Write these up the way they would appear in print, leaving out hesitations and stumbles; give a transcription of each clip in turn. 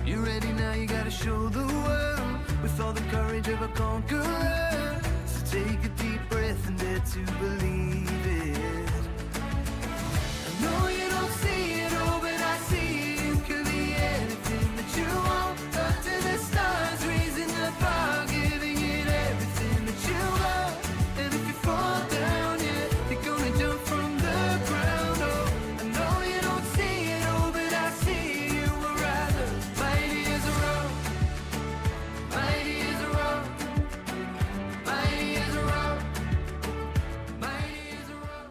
You ready now? You gotta show the world with all the courage of a conqueror. So take a deep breath and dare to believe it. I know you don't see it all, but I see you could be anything that you want. Up to the stars, raising the bar, giving it everything that you got. And if you fall down, yeah, you're gonna jump from the ground. Oh, I know you don't see it all, but I see you were rather mighty as a rock, mighty as a rock, mighty as a rock, mighty as a rock.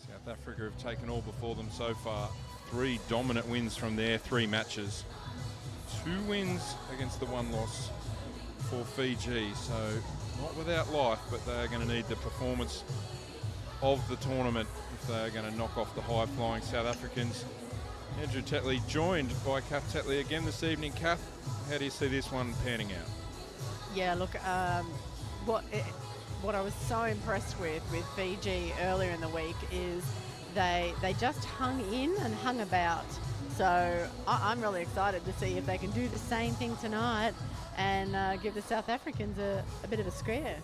South Africa have taken all before them so far. 3 dominant wins from their 3 matches. 2 wins against the 1 loss for Fiji. So not without life, but they are going to need the performance of the tournament if they are going to knock off the high-flying South Africans. Andrew Tetley joined by Kath Tetley again this evening. Kath, how do you see this one panning out? Yeah, look, what I was so impressed with Fiji earlier in the week is they just hung in and hung about. So I'm really excited to see if they can do the same thing tonight and give the South Africans a bit of a scare.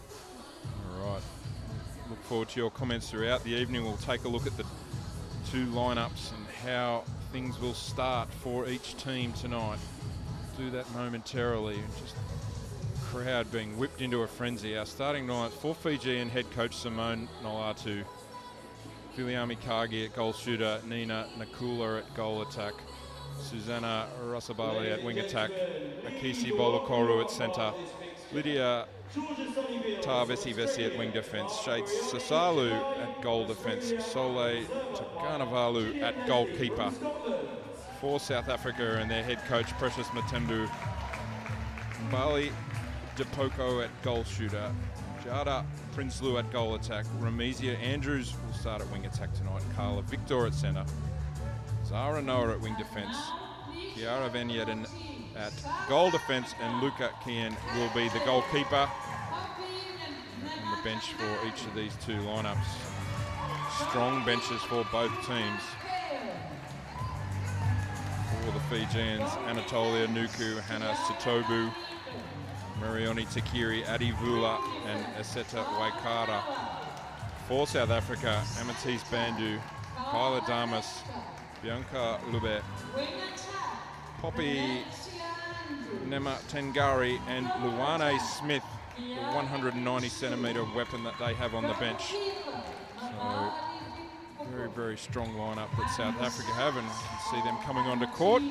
All right. Look forward to your comments throughout the evening. We'll take a look at the 2 lineups and how things will start for each team tonight. Do that momentarily. And just crowd being whipped into a frenzy. Our starting lineup for Fiji and head coach Simone Nolatu. Viliami Kagi at goal shooter, Nina Nakula at goal attack, Susanna Rasabali at wing attack, Akisi Bolokoru at centre, Lydia Tarvesi at wing defence, Shade Sasalu at goal defence, Sole Takanavalu at goalkeeper. For South Africa and their head coach Precious Matembu, Bali Depoko at goal shooter, Jada Prinsloo at goal attack, Ramezia Andrews will start at wing attack tonight, Carla Victor at centre, Zara Noah at wing defence, Kiara Van at goal defence, and Luca Kian will be the goalkeeper. On the bench for each of these 2 lineups. Strong benches for both teams. For the Fijians, Anatolia Nuku, Hannah Sitobu, Marioni Takiri, Adi Vula and Aseta Waikara. For South Africa, Amatisse Bandu, Kyla Damas, Bianca Lube, Poppy Nema Tengari and Luane Smith, the 190 centimetre weapon that they have on the bench. So very, very strong lineup that South Africa have, and you can see them coming onto court.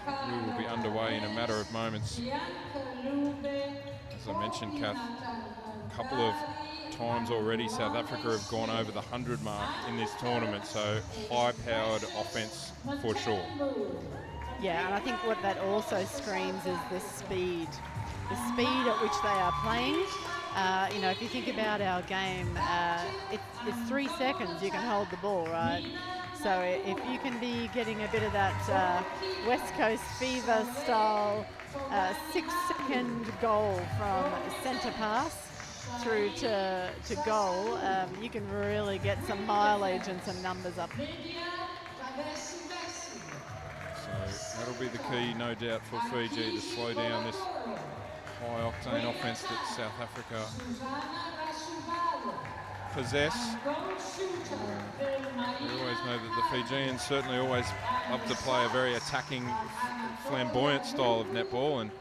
We will be underway in a matter of moments. As I mentioned, Kath, a couple of times already South Africa have gone over the 100 mark in this tournament, so high-powered offence for sure. Yeah, and I think what that also screams is the speed at which they are playing. You know, if you think about our game, it's 3 seconds you can hold the ball, right? So if you can be getting a bit of that West Coast fever style 6-second goal from centre pass through to goal, you can really get some mileage and some numbers up. So that'll be the key, no doubt, for Fiji to slow down this high-octane offence that South Africa possess. We always know that the Fijians certainly always love to play a very attacking, flamboyant style of netball, and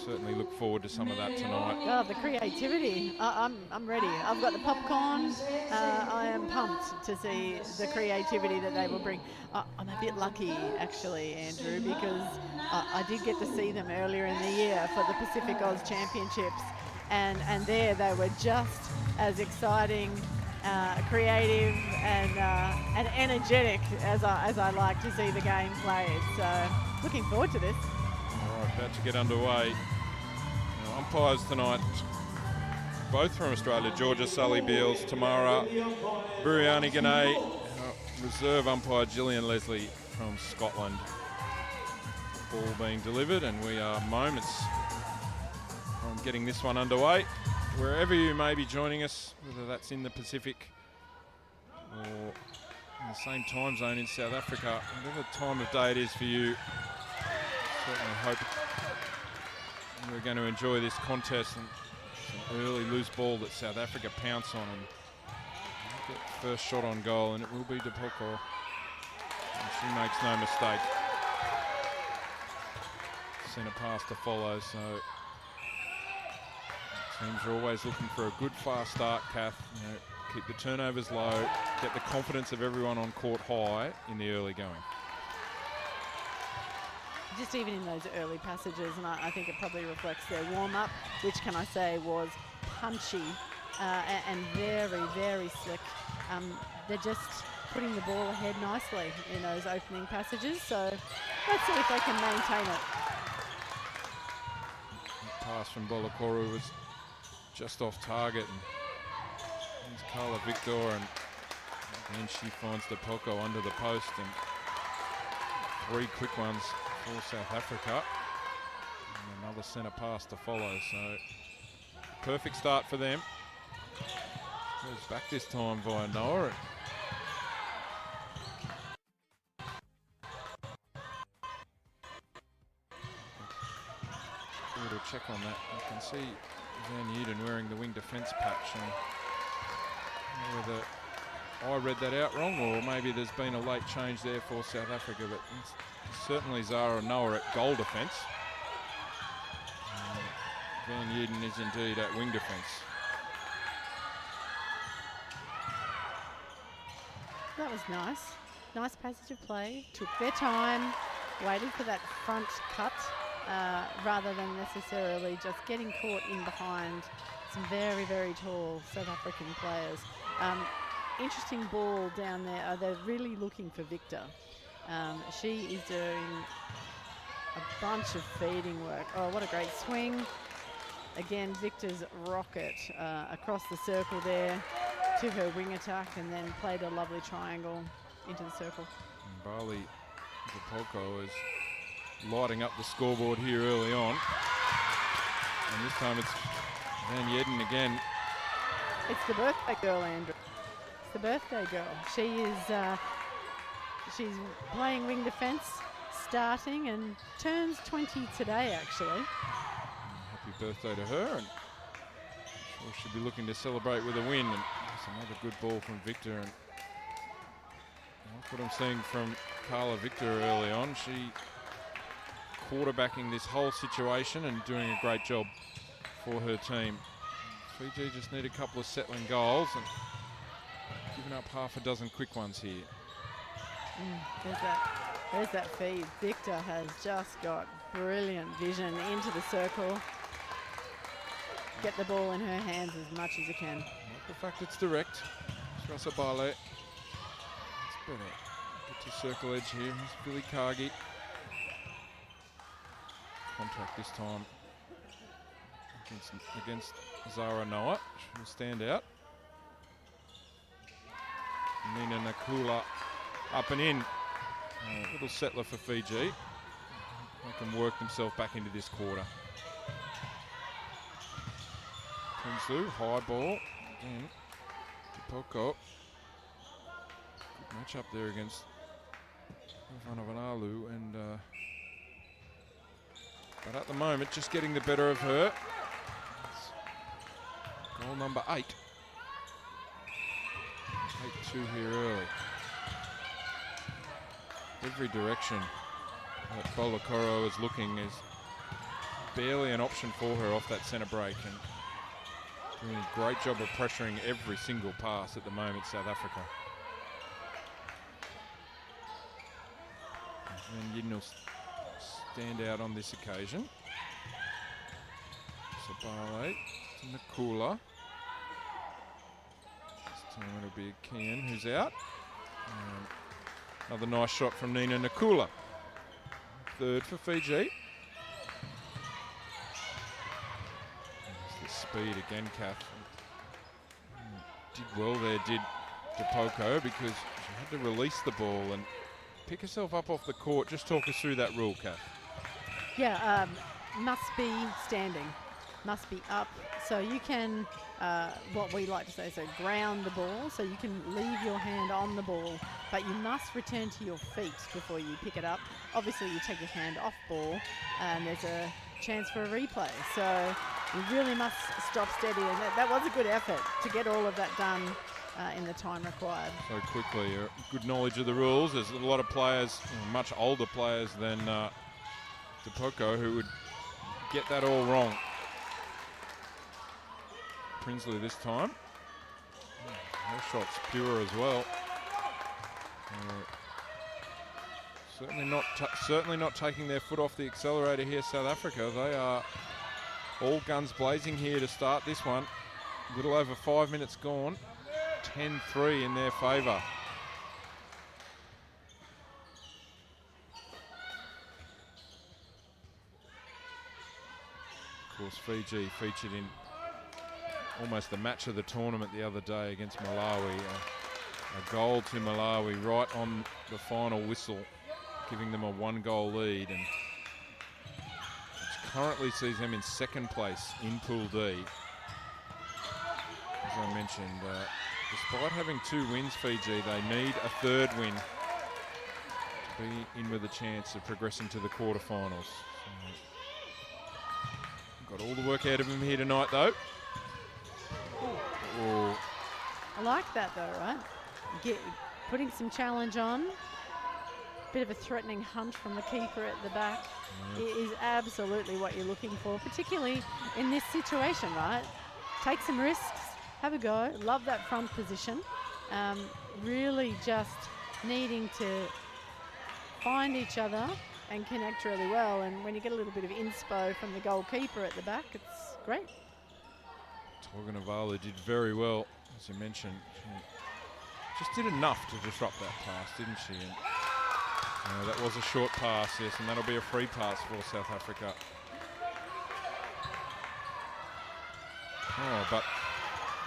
certainly look forward to some of that tonight. Oh, the creativity. I'm ready. I've got the popcorn. I am pumped to see the creativity that they will bring. I'm a bit lucky, actually, Andrew, because I did get to see them earlier in the year for the Pacific Oz Championships, and there they were just as exciting, creative, and energetic as I like to see the game played. So looking forward to this. All right, about to get underway. Umpires tonight, both from Australia, Georgia Sully Beals, Tamara Buriani Ganay, reserve umpire Gillian Leslie from Scotland. Ball being delivered, and we are moments from getting this one underway. Wherever you may be joining us, whether that's in the Pacific or in the same time zone in South Africa, whatever time of day it is for you, certainly hope we're going to enjoy this contest and some early loose ball that South Africa pounce on and get first shot on goal, and it will be De Poco. And she makes no mistake. Centre pass to follow, so teams are always looking for a good fast start, Kath. You know, keep the turnovers low, get the confidence of everyone on court high in the early going. Just even in those early passages, and I think it probably reflects their warm-up, which, can I say, was punchy and very, very slick. They're just putting the ball ahead nicely in those opening passages, so let's see if they can maintain it. That pass from Bolokoro was just off target, and here's Carla Victor, and then she finds De Poco under the post, and 3 quick ones for South Africa, and another centre pass to follow, so perfect start for them. Goes back this time via Noah. To check on that, you can see Van Uden wearing the wing defence patch, and whether I read that out wrong or maybe there's been a late change there for South Africa, but it's certainly Zara Noah at goal defence. Van Uden is indeed at wing defence. That was nice. Nice passage of play. Took their time, waited for that front cut rather than necessarily just getting caught in behind some very, very tall South African players. Interesting ball down there. They're really looking for Victor. She is doing a bunch of feeding work. Oh, what a great swing. Again, Victor's rocket across the circle there to her wing attack, and then played a lovely triangle into the circle. And Bali De Poco is lighting up the scoreboard here early on. And this time it's Van Uden again. It's the birthday girl, Andrew. It's the birthday girl. She is she's playing wing defence, starting, and turns 20 today, actually. Happy birthday to her, and sure she'll be looking to celebrate with a win. And that's another good ball from Victor, and that's what I'm seeing from Carla Victor early on. She quarterbacking this whole situation and doing a great job for her team. Fiji just need a couple of settling goals and giving up half a dozen quick ones here. There's that feed. Victor has just got brilliant vision into the circle. Get the ball in her hands as much as you can. Like the fact it's direct. Srasa Bale. It's better. Get to circle edge here. Here's Billy Cargi. Contact this time against Zara Noah. She'll stand out. Nina Nakula up and in. A little settler for Fiji. They can work themselves back into this quarter. Tinsley, high ball. Again, De Poco. Good match up there against Vanavanalu, and but at the moment, just getting the better of her. It's goal number 8. 8-2 here early. Every direction that Bolokoro is looking is barely an option for her off that centre break, and doing a great job of pressuring every single pass at the moment, South Africa. And Yin will stand out on this occasion. Sabale to Nakula. This time it'll be Kian who's out. And another nice shot from Nina Nakula. Third for Fiji. There's the speed again, Kath. did well there, did DePoco, because she had to release the ball and pick herself up off the court. Just talk us through that rule, Kath. Yeah, must be standing, must be up. So you can, what we like to say, so ground the ball. So you can leave your hand on the ball, but you must return to your feet before you pick it up. Obviously, you take your hand off ball, and there's a chance for a replay. So you really must stop steady, and that was a good effort to get all of that done in the time required. So quickly, good knowledge of the rules. There's a lot of players, much older players than DePoco, who would get that all wrong. Prinsley this time. Her shot's pure as well. Certainly not taking their foot off the accelerator here, South Africa. They are all guns blazing here to start this one. A little over 5 minutes gone. 10-3 in their favour. Of course, Fiji featured in almost the match of the tournament the other day against Malawi. A goal to Malawi right on the final whistle, giving them a 1-goal lead, and which currently sees them in second place in Pool D. As I mentioned, despite having 2 wins, Fiji, they need a third win to be in with a chance of progressing to the quarterfinals. Got all the work out of him here tonight, though. Ooh. I like that though, right? Putting some challenge on. Bit of a threatening hunt from the keeper at the back. It is absolutely what you're looking for, particularly in this situation, right? Take some risks, have a go. Love that front position. Really just needing to find each other and connect really well. And when you get a little bit of inspo from the goalkeeper at the back, it's great. Toganavalu did very well, as you mentioned. She just did enough to disrupt that pass, didn't she? And, that was a short pass, yes, and that'll be a free pass for South Africa. Oh, but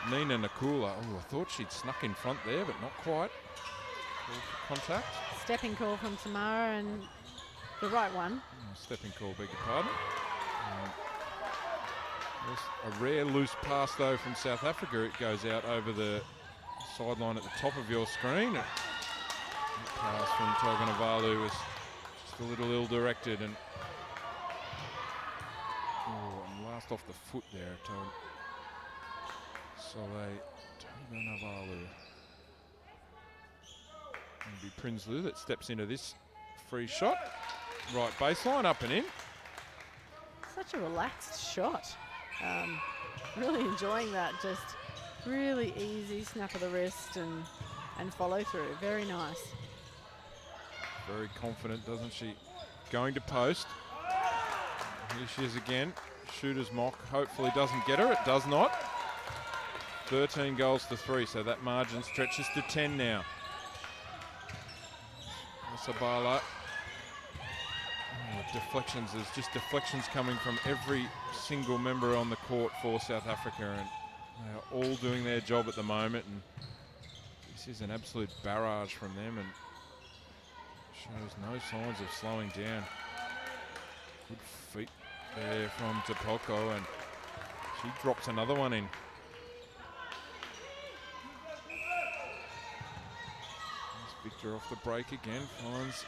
Nina Nakula, I thought she'd snuck in front there, but not quite. Contact. Stepping call from Tamara, and the right one. Stepping call, beg your pardon. A rare loose pass though from South Africa. It goes out over the sideline at the top of your screen. That pass from Toganavalu was just a little ill-directed, and last off the foot there. Toganavalu. It'll be Prinsloo that steps into this free shot. Right baseline, up and in. Such a relaxed shot. Really enjoying that. Just really easy snap of the wrist and follow through. Very nice. Very confident, doesn't she? Going to post. Here she is again. Shooter's mock hopefully doesn't get her. It does not. 13 goals to 3, so that margin stretches to 10 now. Sabala. Deflections, there's just deflections coming from every single member on the court for South Africa, and they are all doing their job at the moment, and this is an absolute barrage from them and shows no signs of slowing down. Good feet there from DePoco, and she drops another one in. There's Victor off the break again, finds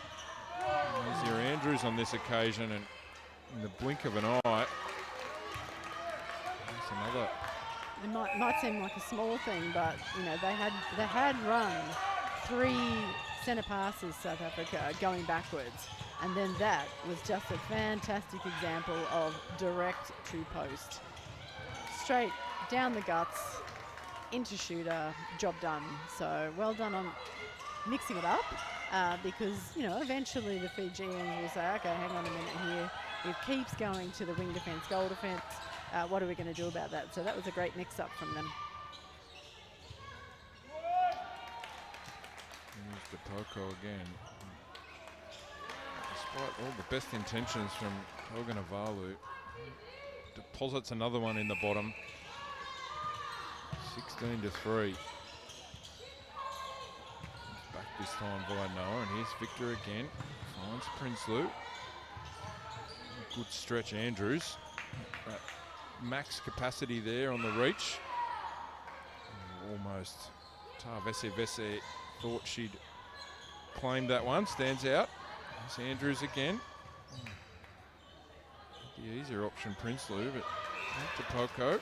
Easier Andrews on this occasion, and in the blink of an eye, that's another. It might seem like a small thing, but you know they had run 3 centre passes, South Africa, going backwards, and then that was just a fantastic example of direct to post, straight down the guts, into shooter, job done. So well done on mixing it up. Because, you know, eventually the Fijians will say, okay, hang on a minute here. It keeps going to the wing defence, goal defence. What are we going to do about that? So that was a great mix-up from them. Here's DePoco again. Despite all the best intentions from Toganavalu, deposits another one in the bottom. 16 to 3. this time via Noah, and here's Victor again. Finds Prinsloo. Good stretch, Andrews. Max capacity there on the reach. Almost. Vese thought she'd claimed that one. Stands out. There's Andrews again. The easier option, Prinsloo, but not to Poco.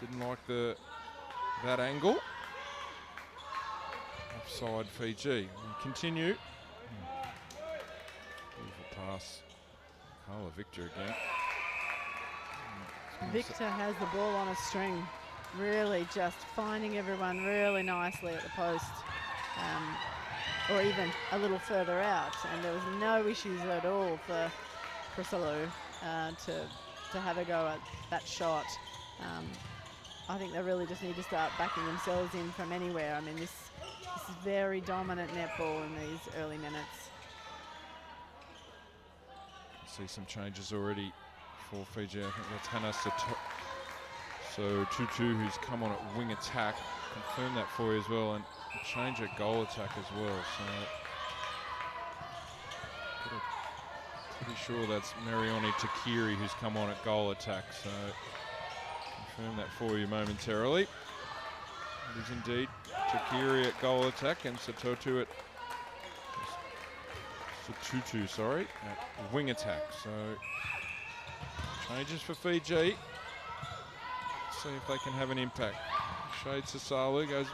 Didn't like that angle. Offside Fiji. We continue. Beautiful pass. Carla Victor again. Victor has the ball on a string. Really just finding everyone really nicely at the post. Or even a little further out. And there was no issues at all for Priscilla to have a go at that shot. I think they really just need to start backing themselves in from anywhere. I mean, this is very dominant netball in these early minutes. See some changes already for Fiji. I think that's Hannah So Tutu, who's come on at wing attack, confirm that for you as well, and a change at goal attack as well. So pretty sure that's Marioni Takiri who's come on at goal attack. So confirm that for you momentarily. It is indeed Takiri at goal attack and Tutu at wing attack. So changes for Fiji. See if they can have an impact. Shade Sasalu goes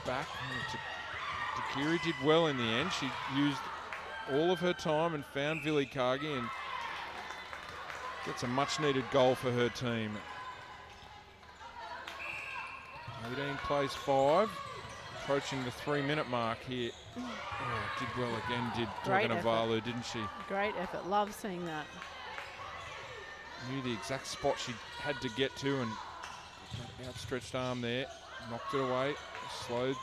back. Takiri did well in the end. She used all of her time and found Vilikagi and gets a much needed goal for her team. 18 plays 5. Approaching the 3-minute mark here. Oh, did well again, did Dragonavalu, didn't she? Great effort. Love seeing that. Knew the exact spot she had to get to, and that outstretched arm there knocked it away. Slowed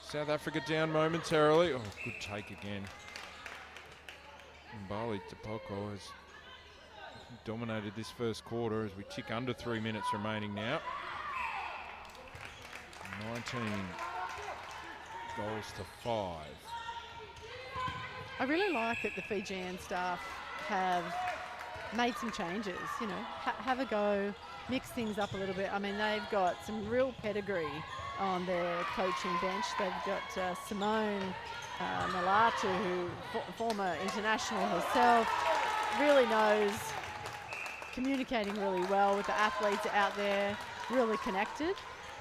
South Africa down momentarily. Oh, good take again. Mbali Tapoko has dominated this first quarter as we tick under 3 minutes remaining now. 19 goals to 5. I really like that the Fijian staff have made some changes, you know, have a go, mix things up a little bit. I mean, they've got some real pedigree on their coaching bench. They've got Simone Malatu, who former international herself, really knows communicating really well with the athletes out there, really connected.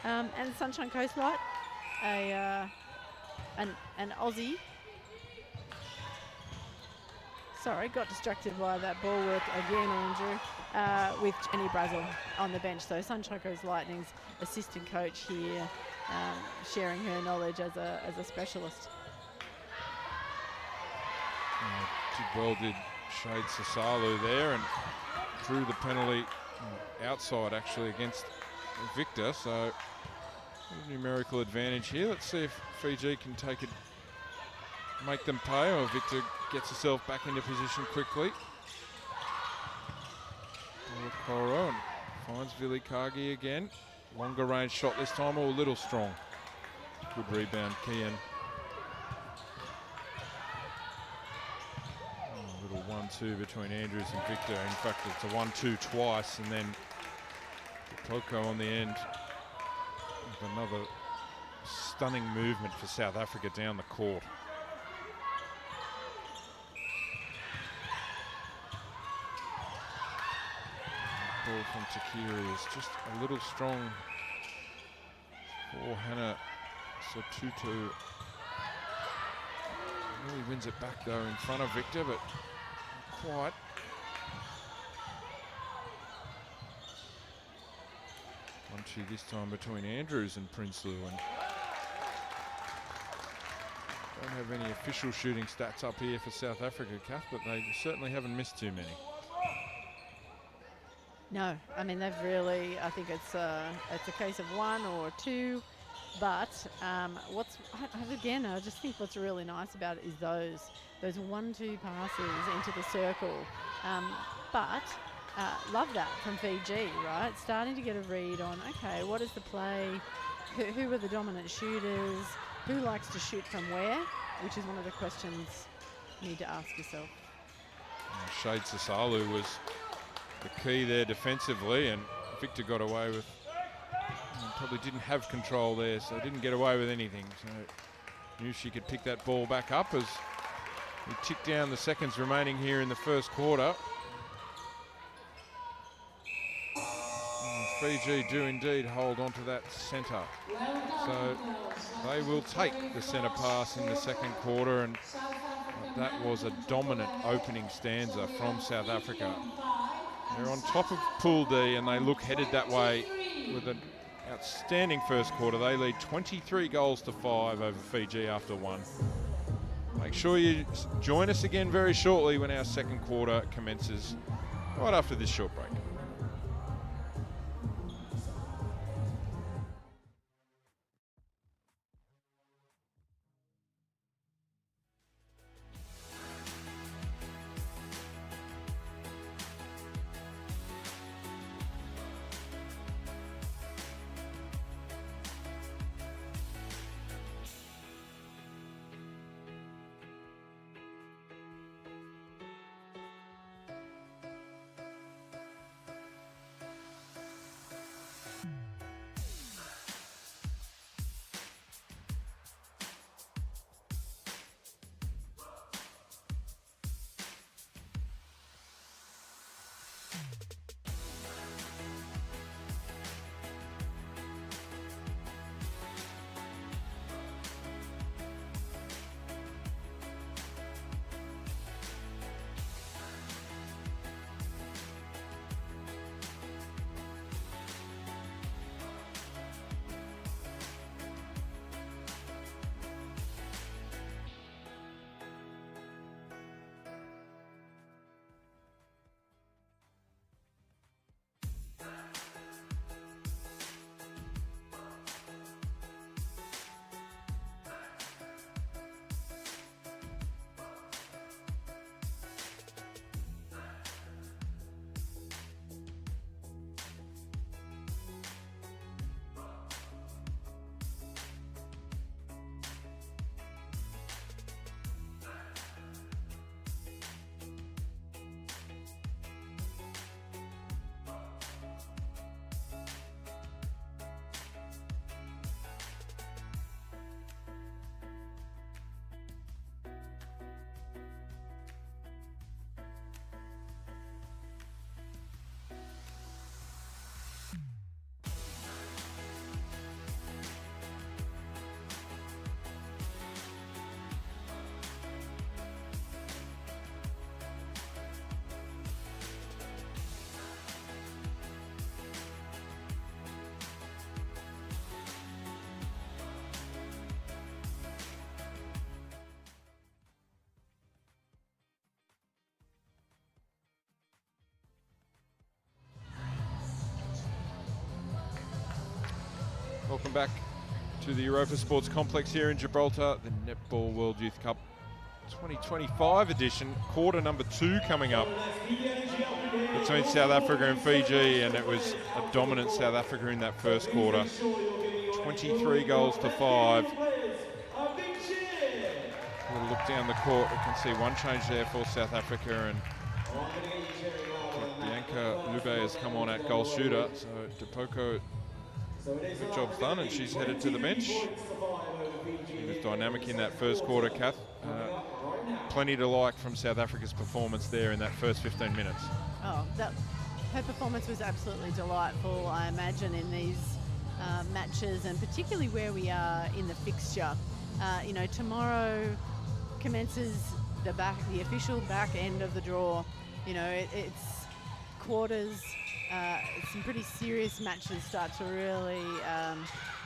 And Sunshine Coast Light, an Aussie. Sorry, got distracted by that ball work again, Andrew, with Jenny Brazel on the bench. So Sunshine Coast Lightning's assistant coach here, sharing her knowledge as a specialist. Did Shade Sasalu there and drew the penalty outside actually against Victor. So numerical advantage here. Let's see if Fiji can take it, make them pay, or Victor gets herself back into position quickly. Olakoro and finds Vilikagi again. Longer range shot this time, or a little strong. Good rebound, Kian. A little 1-2 between Andrews and Victor. In fact, it's a 1-2 twice, and then Poco on the end with another stunning movement for South Africa down the court. Ball from Takiri is just a little strong for Hannah Sotutu. Really wins it back though in front of Victor, but not quite. One-two this time between Andrews and Prinsloo, and don't have any official shooting stats up here for South Africa, Kath, but they certainly haven't missed too many. No, I mean, they've really, I think it's a case of 1 or 2, but again, I just think what's really nice about it is those 1-2 passes into the circle. But love that from Fiji, right? Starting to get a read on, okay, what is the play? Who are the dominant shooters? Who likes to shoot from where? Which is one of the questions you need to ask yourself. Shade Sasalu was the key there defensively, and Victor got away with, probably didn't have control there, so didn't get away with anything. So knew she could pick that ball back up as we tick down the seconds remaining here in the first quarter. And Fiji do indeed hold on to that centre. So they will take the centre pass in the second quarter, and that was a dominant opening stanza from South Africa. They're on top of Pool D and they look headed that way with an outstanding first quarter. They lead 23 goals to 5 over Fiji after 1. Make sure you join us again very shortly when our second quarter commences, right after this short break. Welcome back to the Europa Sports Complex here in Gibraltar, the Netball World Youth Cup 2025 edition, quarter number 2 coming up between South Africa and Fiji, and it was a dominant South Africa in that first quarter. 23 goals to 5. We'll look down the court, we can see one change there for South Africa, and Bianca Lube has come on at goal shooter, so Depoko, her job's done and she's headed to the bench. She was dynamic in that first quarter, Kath. Plenty to like from South Africa's performance there in that first 15 minutes. Oh, her performance was absolutely delightful, I imagine, in these matches, and particularly where we are in the fixture. You know, tomorrow commences the official back end of the draw. You know, it's quarters. Some pretty serious matches start to really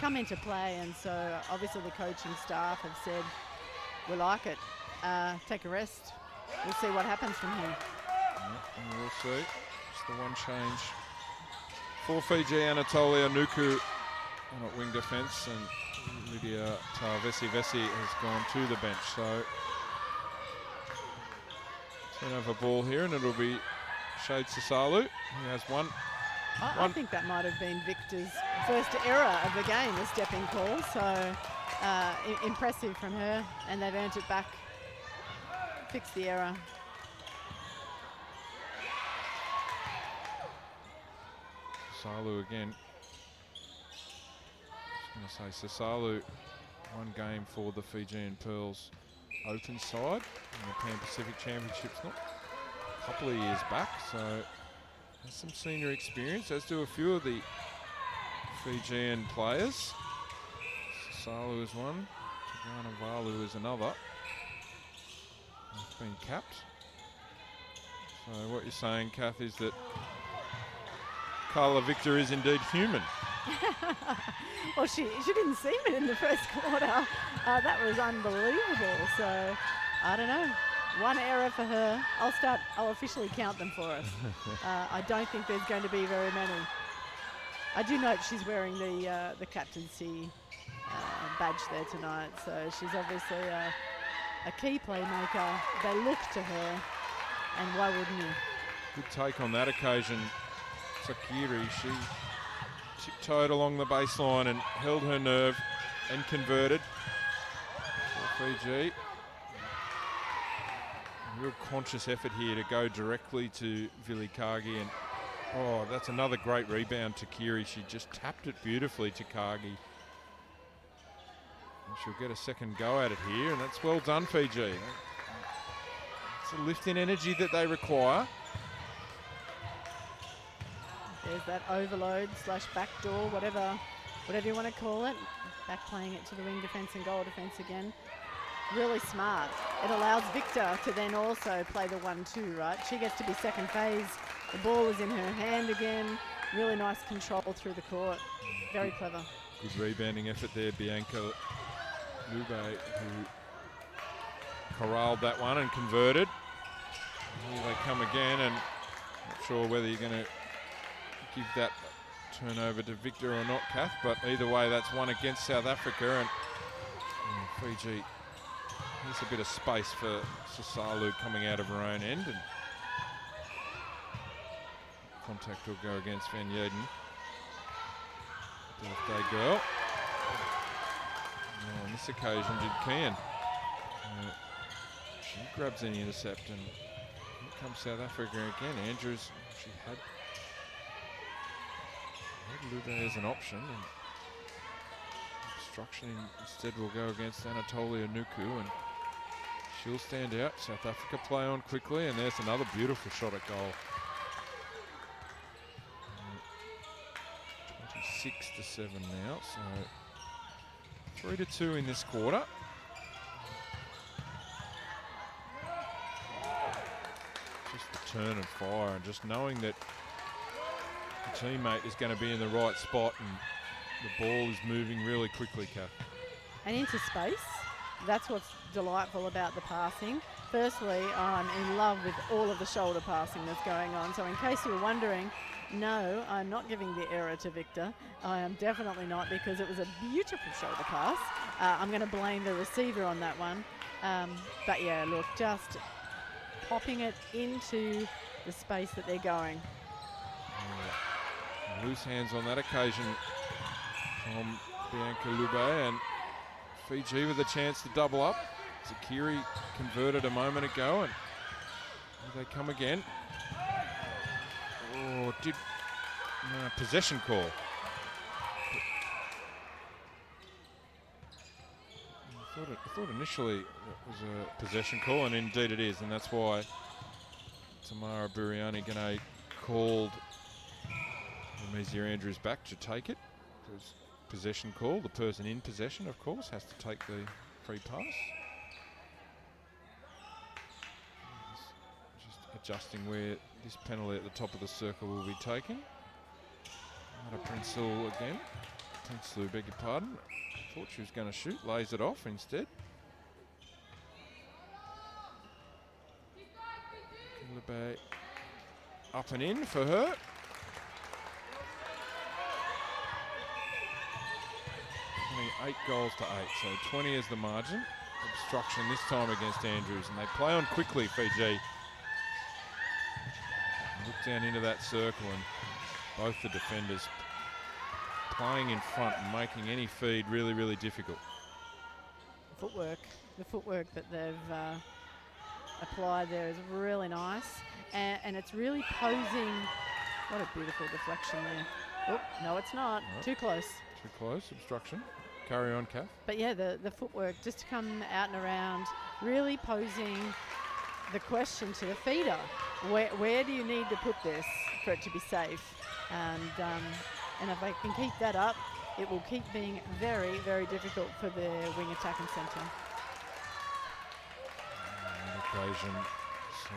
come into play, and so obviously the coaching staff have said, we like it, take a rest, we'll see what happens from here. And we'll see. Just the one change for Fiji. Anatolia Nuku on at wing defence, and Lydia Tarvesi-Vesi has gone to the bench. So turnover ball here, and it'll be Shade Sasalu. He has one. I think that might have been Victor's first error of the game, the stepping call. So impressive from her, and they've earned it back. Fix the error. Salu again. Just going to say Salu, one game for the Fijian Pearls open side in the Pan Pacific Championships not a couple of years back, so has some senior experience, as do a few of the Fijian players. Salu is one, Tigana Valu is another. Has been capped. So what you're saying, Kath, is that Carla Victor is indeed human. Well, she didn't seem it in the first quarter. That was unbelievable. So I don't know. One error for her. I'll officially count them for us. I don't think there's going to be very many. I do note she's wearing the captaincy badge there tonight, so she's obviously a key playmaker. They look to her, and why wouldn't you? Good take on that occasion. Sakiri, she tiptoed along the baseline and held her nerve and converted for Fiji. A real conscious effort here to go directly to Vilikagi, and oh, that's another great rebound to Kiri. She just tapped it beautifully to Kagi. And she'll get a second go at it here, and that's well done, Fiji. It's a lift in energy that they require. There's that overload / backdoor, whatever you want to call it. Back playing it to the wing defence and goal defence again. Really smart. It allows Victor to then also play the 1-2, right? She gets to be second phase. The ball is in her hand again. Really nice control through the court. Very clever. Good rebounding effort there, Bianca Lube, who corralled that one and converted. Here they come again, and not sure whether you're going to give that turnover to Victor or not, Kath, but either way, that's one against South Africa, and Fiji, there's a bit of space for Sasalu coming out of her own end, and contact will go against Van Yeaden. Birthday girl. Oh, on this occasion did Kian. She grabs an intercept, and here comes South Africa again. Andrews, she had Lube as an option, and obstruction instead will go against Anatolia Nuku, and she'll stand out. South Africa play on quickly, and there's another beautiful shot at goal. 26-7 now, so 3-2 in this quarter. Just the turn and fire, and just knowing that the teammate is going to be in the right spot, and the ball is moving really quickly, Kath. And into space. That's what's delightful about the passing. Firstly, I'm in love with all of the shoulder passing that's going on. So in case you were wondering, no, I'm not giving the error to Victor. I am definitely not, because it was a beautiful shoulder pass. I'm going to blame the receiver on that one. But yeah, look, just popping it into the space that they're going. Loose hands on that occasion from Bianca Lube, and Fiji with a chance to double up. Zakiri converted a moment ago, and here they come again. Oh, possession call. I thought initially it was a possession call, and indeed it is, and that's why Tamara Buriani Gane called Mezia Andrews back to take it. Because possession call, the person in possession, of course, has to take the free pass. Just adjusting where this penalty at the top of the circle will be taken. Prinsloo again. Prinsloo, beg your pardon. Thought she was going to shoot, lays it off instead. Kilibay up and in for her. Only 8 goals to 8, so 20 is the margin. Obstruction this time against Andrews, and they play on quickly, Fiji. Look down into that circle, and both the defenders playing in front and making any feed really, really difficult. The footwork that they've applied there is really nice, and it's really posing. What a beautiful deflection there. Oh, no, it's not. Right. Too close. Too close, obstruction. Carry on, Kath. But yeah, the footwork just to come out and around, really posing the question to the feeder. Where do you need to put this for it to be safe? And if they can keep that up, it will keep being very, very difficult for the wing attacking centre. On occasion, so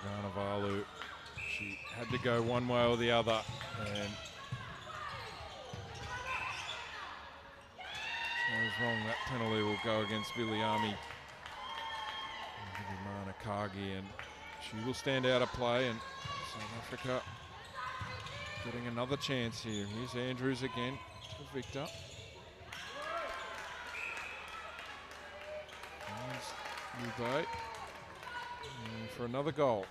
Garnavalu, she had to go one way or the other, and she was wrong. That penalty will go against Viliami Kagi, and she will stand out of play, and South Africa getting another chance here. Here's Andrews again to Victor. There's for another goal.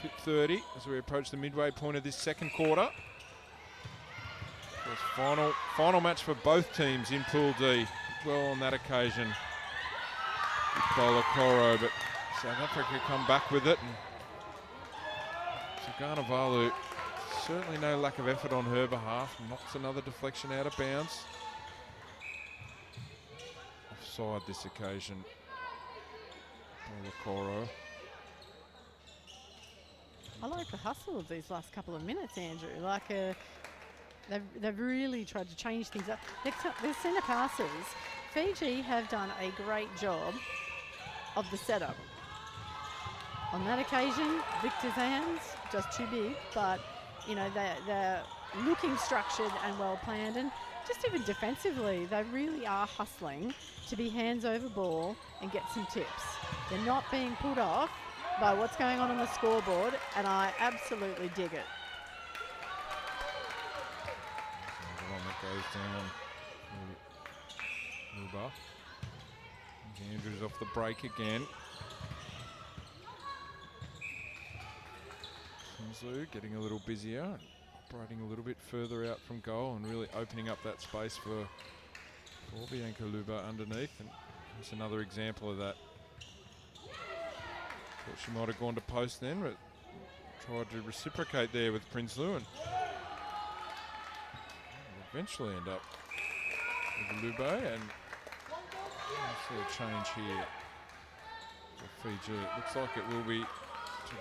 Hit 30 as we approach the midway point of this second quarter. Of course, final match for both teams in Pool D. Well, on that occasion, Bolokoro, but South Africa come back with it. And Garnavalu, certainly no lack of effort on her behalf, knocks another deflection out of bounds. Offside this occasion. Bolokoro. I like the hustle of these last couple of minutes, Andrew. Like they've really tried to change things up. The centre passes, Fiji have done a great job of the setup. On that occasion, Victor's hands just too big, but you know they're looking structured and well planned, and just even defensively, they really are hustling to be hands over ball and get some tips. They're not being put off by what's going on the scoreboard, and I absolutely dig it. The one that goes down. Luba. Andrews off the break again. Kinsley getting a little busier, operating a little bit further out from goal and really opening up that space for Bianca Luba underneath. And that's another example of that. Thought she might have gone to post then, but tried to reciprocate there with Prinsloo and eventually end up with Lube, and I see a change here for Fiji. It looks like it will be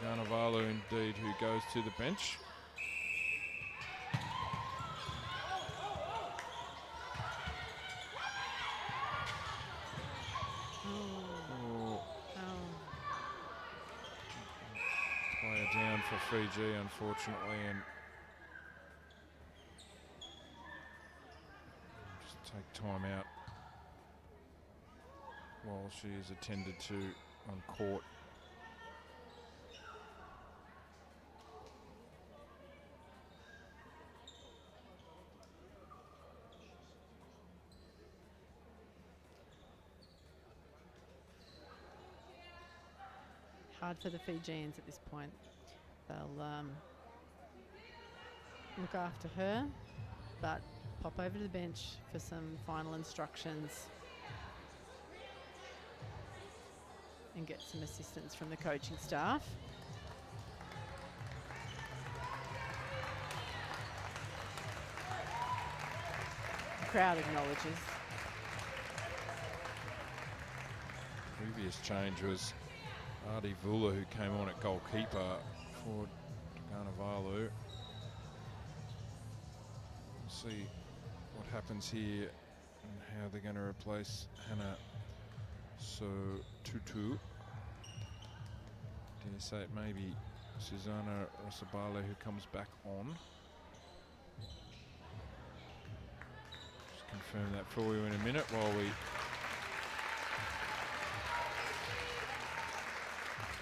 Garnavalu indeed who goes to the bench. Player down for Fiji, unfortunately, and just take time out while she is attended to on court. Hard for the Fijians at this point. They'll look after her, but pop over to the bench for some final instructions and get some assistance from the coaching staff. The crowd acknowledges. Previous change was Ardi Vula, who came on at goalkeeper for Garnavalu. We'll see what happens here and how they're going to replace Hannah Tutu. Dare say it may be Susanna Rasabale who comes back on. Just confirm that for you in a minute while we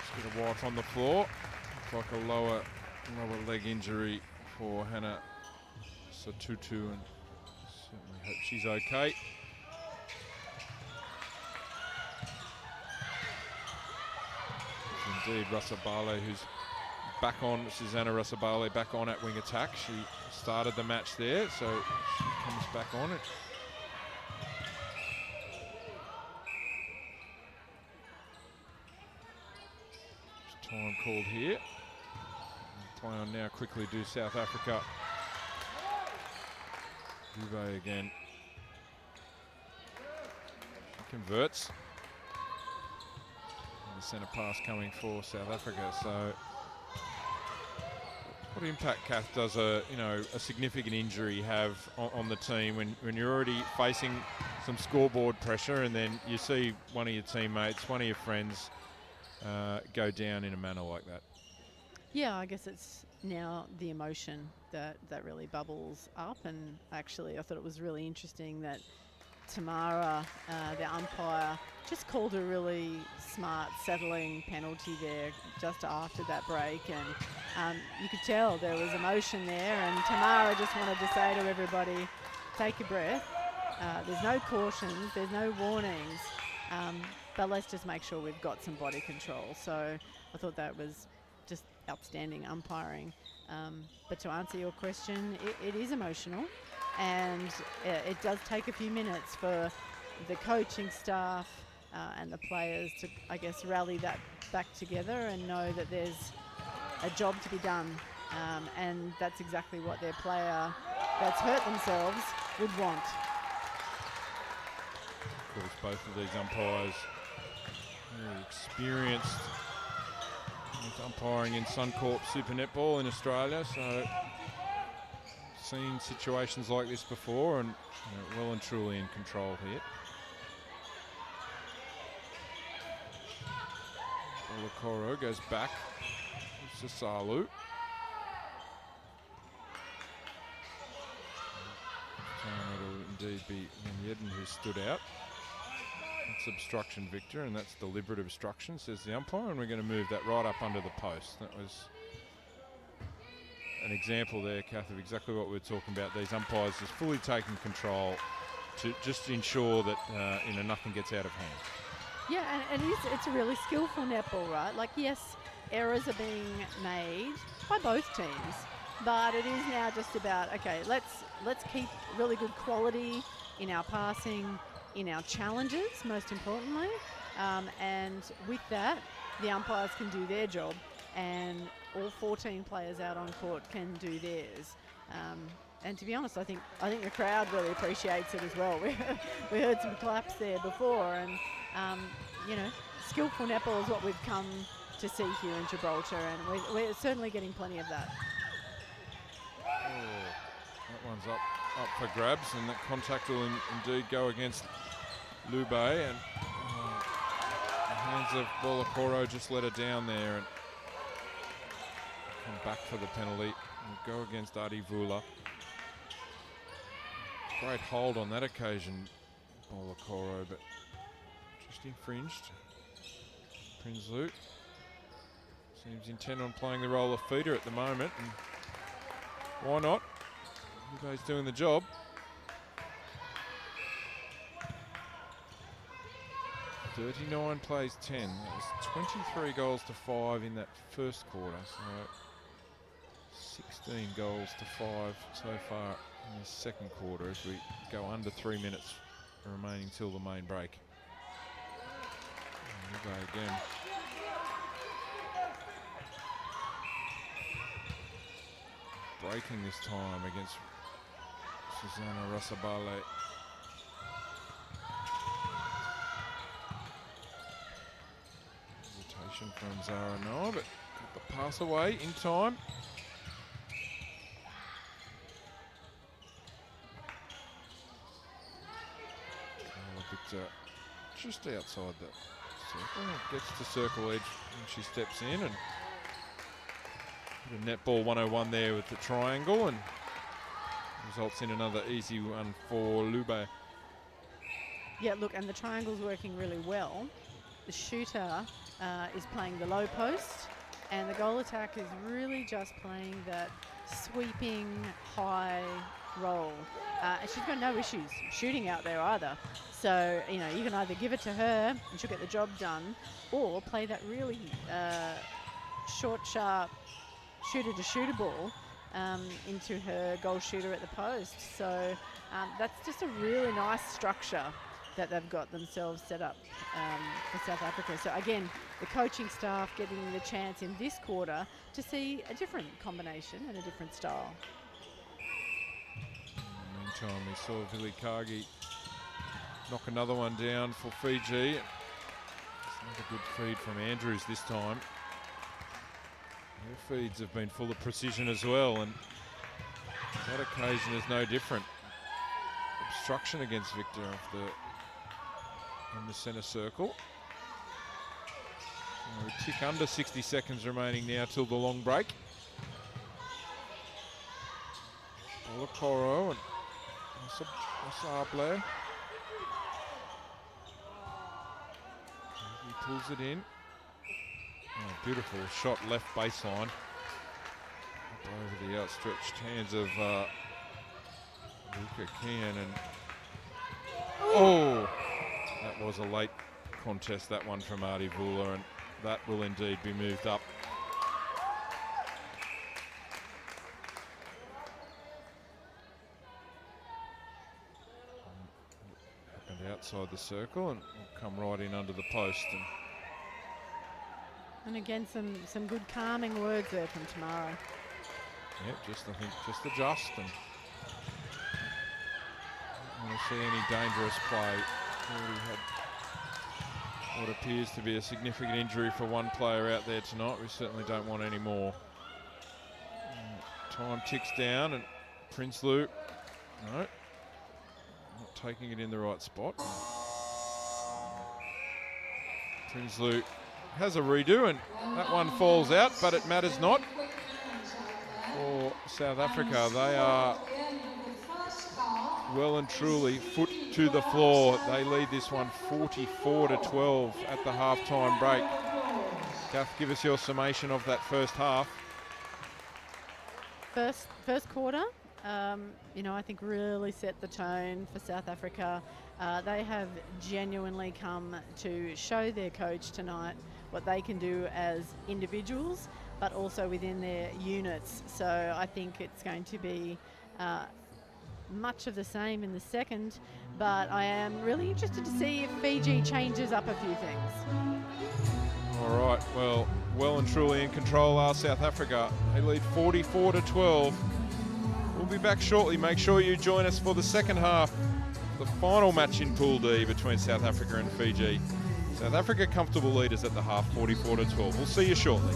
just get a wipe on the floor. Looks like a lower leg injury for Hannah Tutu, and certainly hope she's okay. Indeed, Rasabale, who's back on, Susanna Rasabale back on at wing attack. She started the match there, so she comes back on it. time called here. Play on now quickly do South Africa. Dube again. She converts. And the centre pass coming for South Africa. So what impact, Kath, does a significant injury have on the team when you're already facing some scoreboard pressure, and then you see one of your teammates, one of your friends go down in a manner like that? Yeah, I guess it's now the emotion that really bubbles up, and actually I thought it was really interesting that Tamara, the umpire, just called a really smart settling penalty there just after that break, and you could tell there was emotion there, and Tamara just wanted to say to everybody, take a breath. There's no cautions, there's no warnings, but let's just make sure we've got some body control. So I thought that was just outstanding umpiring. But to answer your question, it is emotional, and it does take a few minutes for the coaching staff and the players to, I guess, rally that back together and know that there's a job to be done, and that's exactly what their player that's hurt themselves would want. Of course, both of these umpires very experienced with umpiring in Suncorp Super Netball in Australia, so seen situations like this before, and well and truly in control here. Olakoro goes back to Salu. It'll indeed be Yedden who stood out. That's obstruction, Victor, and that's deliberate obstruction, says the umpire, and we're going to move that right up under the post. That was an example there, Kath, of exactly what we're talking about. These umpires just fully taking control to just ensure that nothing gets out of hand. Yeah, and it's a really skillful netball, right? Like, yes, errors are being made by both teams, but it is now just about, okay, let's keep really good quality in our passing, in our challenges, most importantly, and with that, the umpires can do their job, and all 14 players out on court can do theirs. And to be honest, I think the crowd really appreciates it as well. We heard some claps there before, and skillful netball is what we've come to see here in Gibraltar, and we're certainly getting plenty of that. Oh, that one's up for grabs, and that contact will indeed go against Lube, and the hands of Bolokoro just let her down there and come back for the penalty and go against Adi Vula. Great hold on that occasion, Bolokoro, but just infringed. Prinsloo seems intent on playing the role of feeder at the moment, and why not? Lube's doing the job. 39 plays 10. That was 23 goals to 5 in that first quarter. So 16 goals to 5 so far in the second quarter as we go under 3 minutes remaining till the main break. Lube again. Breaking this time against Susanna Rasabale. Hesitation from Zara Noah, but got the pass away in time. Carla Victor just outside the circle. Gets to circle edge when she steps in, and Netball 101 there with the triangle, and results in another easy one for Lube. Yeah, look, and the triangle's working really well. The shooter is playing the low post, and the goal attack is really just playing that sweeping high roll. And she's got no issues shooting out there either. So, you can either give it to her and she'll get the job done, or play that really short, sharp shooter-to-shooter ball into her goal shooter at the post. So that's just a really nice structure that they've got themselves set up for South Africa. So again, the coaching staff getting the chance in this quarter to see a different combination and a different style. In the meantime, we saw Vilikagi knock another one down for Fiji. It's another good feed from Andrews this time. Their feeds have been full of precision as well, and that occasion is no different. Obstruction against Victor in the centre circle. So a tick under 60 seconds remaining now till the long break. Olakoro and Masable. He pulls it in. Oh, beautiful shot left baseline. Up over the outstretched hands of Luca Kian, and oh, that was a late contest, that one from Artie Vula, and that will indeed be moved up. Happened outside the circle and will come right in under the post. And again, some good calming words there from Tamara. Yeah, I think just adjust and don't want to see any dangerous play. Already had what appears to be a significant injury for one player out there tonight. We certainly don't want any more. Time ticks down, and Prinsloo, no, not taking it in the right spot. Prinsloo has a redo, and that one falls out, but it matters not for South Africa. They are well and truly foot to the floor. They lead this one 44-12 at the halftime break. Gaff, give us your summation of that first half. First quarter, I think really set the tone for South Africa. They have genuinely come to show their coach tonight what they can do as individuals, but also within their units. So I think it's going to be much of the same in the second, but I am really interested to see if Fiji changes up a few things. All right, well and truly in control are South Africa. They lead 44-12. We'll be back shortly. Make sure you join us for the second half, the final match in Pool D between South Africa and Fiji. South Africa comfortable leaders at the half, 44-12. We'll see you shortly.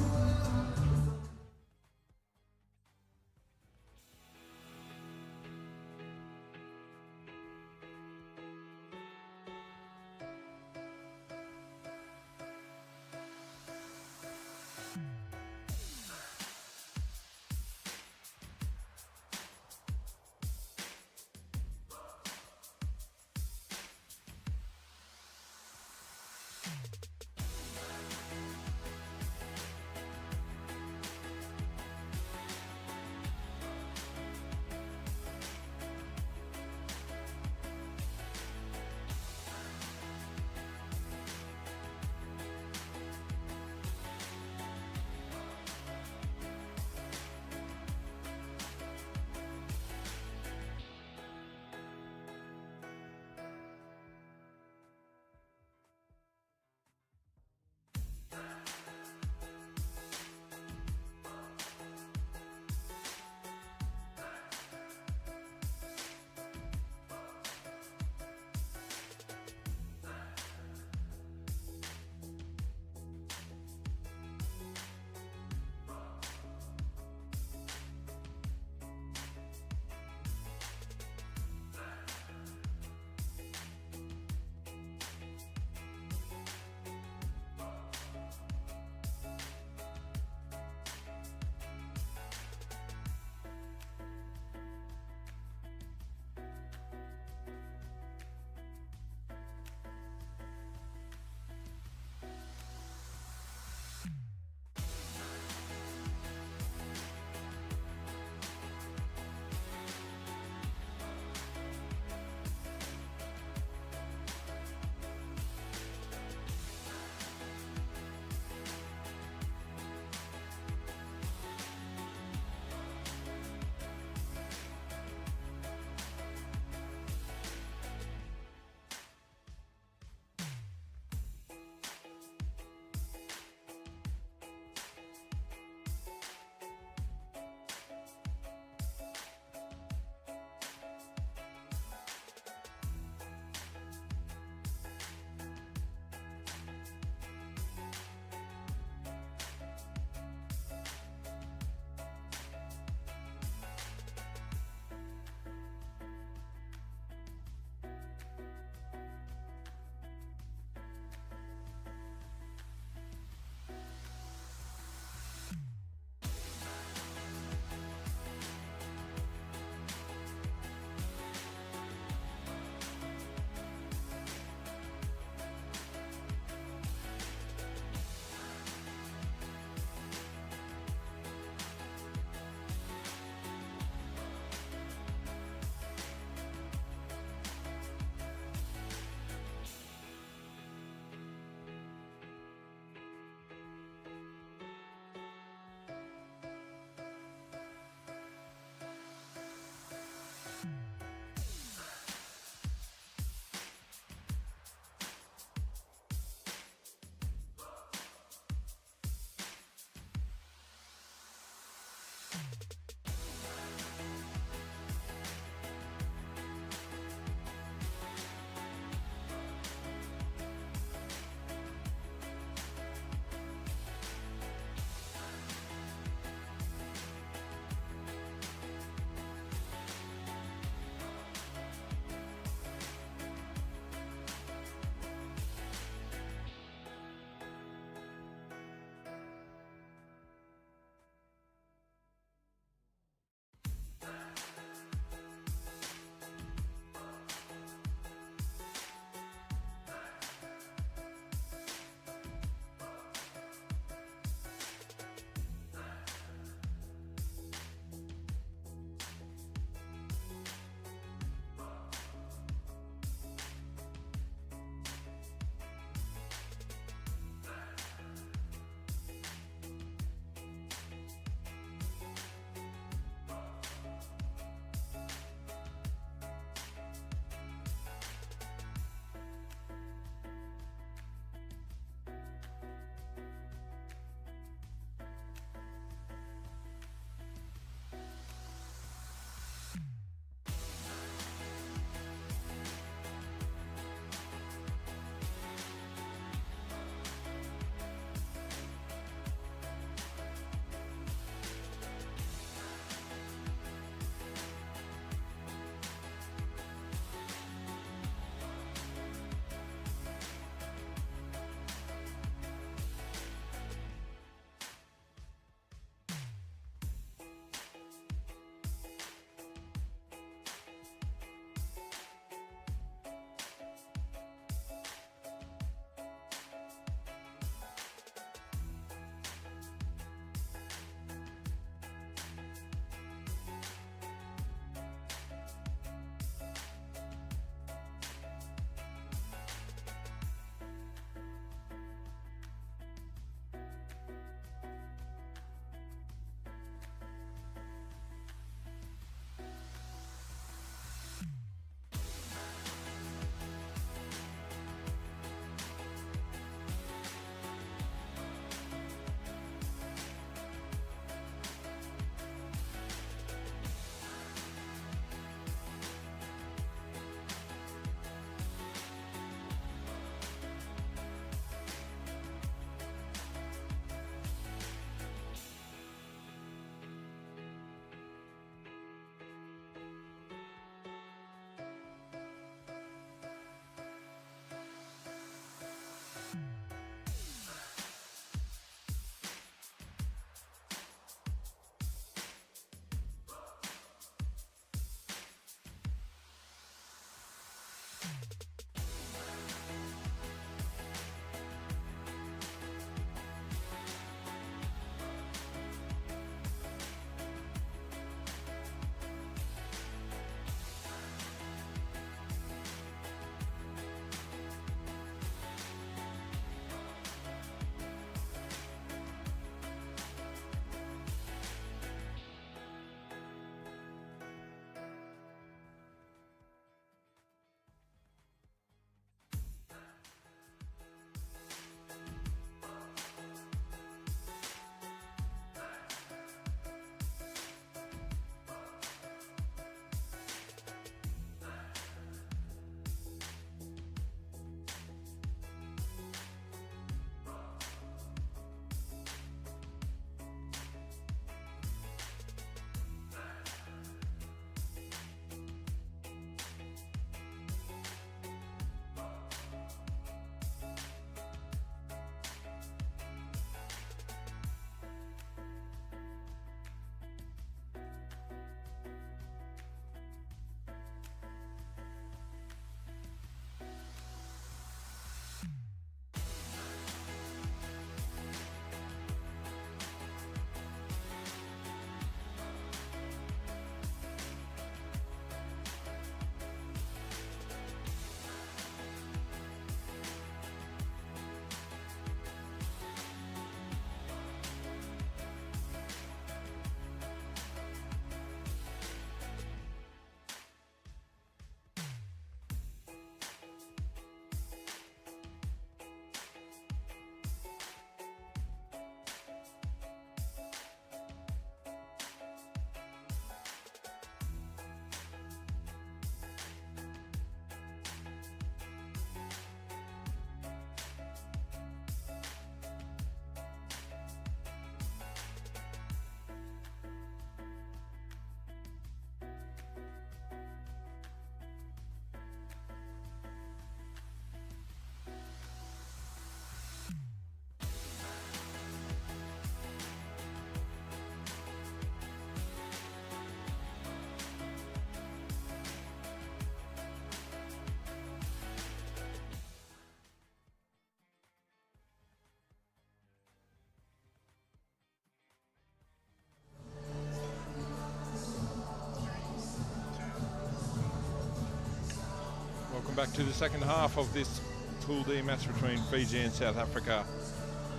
Welcome back to the second half of this Pool D match between Fiji and South Africa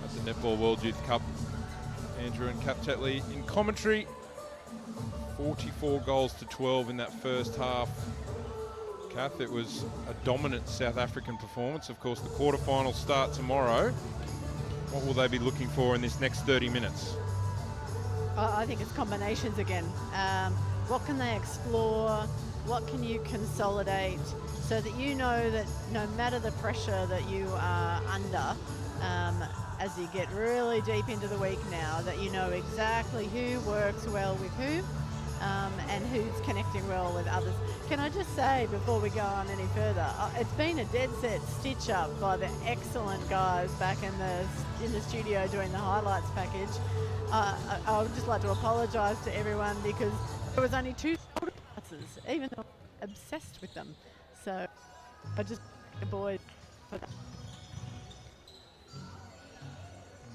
at the Netball World Youth Cup. Andrew and Kath Tetley in commentary. 44 goals to 12 in that first half. Kath, it was a dominant South African performance. Of course, the quarterfinals start tomorrow. What will they be looking for in this next 30 minutes? I think it's combinations again. What can they explore? What can you consolidate so that you know that no matter the pressure that you are under, as you get really deep into the week now, that you know exactly who works well with who and who's connecting well with others. Can I just say before we go on any further, it's been a dead set stitch up by the excellent guys back in the studio doing the highlights package. I would just like to apologise to everyone because there was only 2 passes, even though I'm obsessed with them. So I just the boys for that.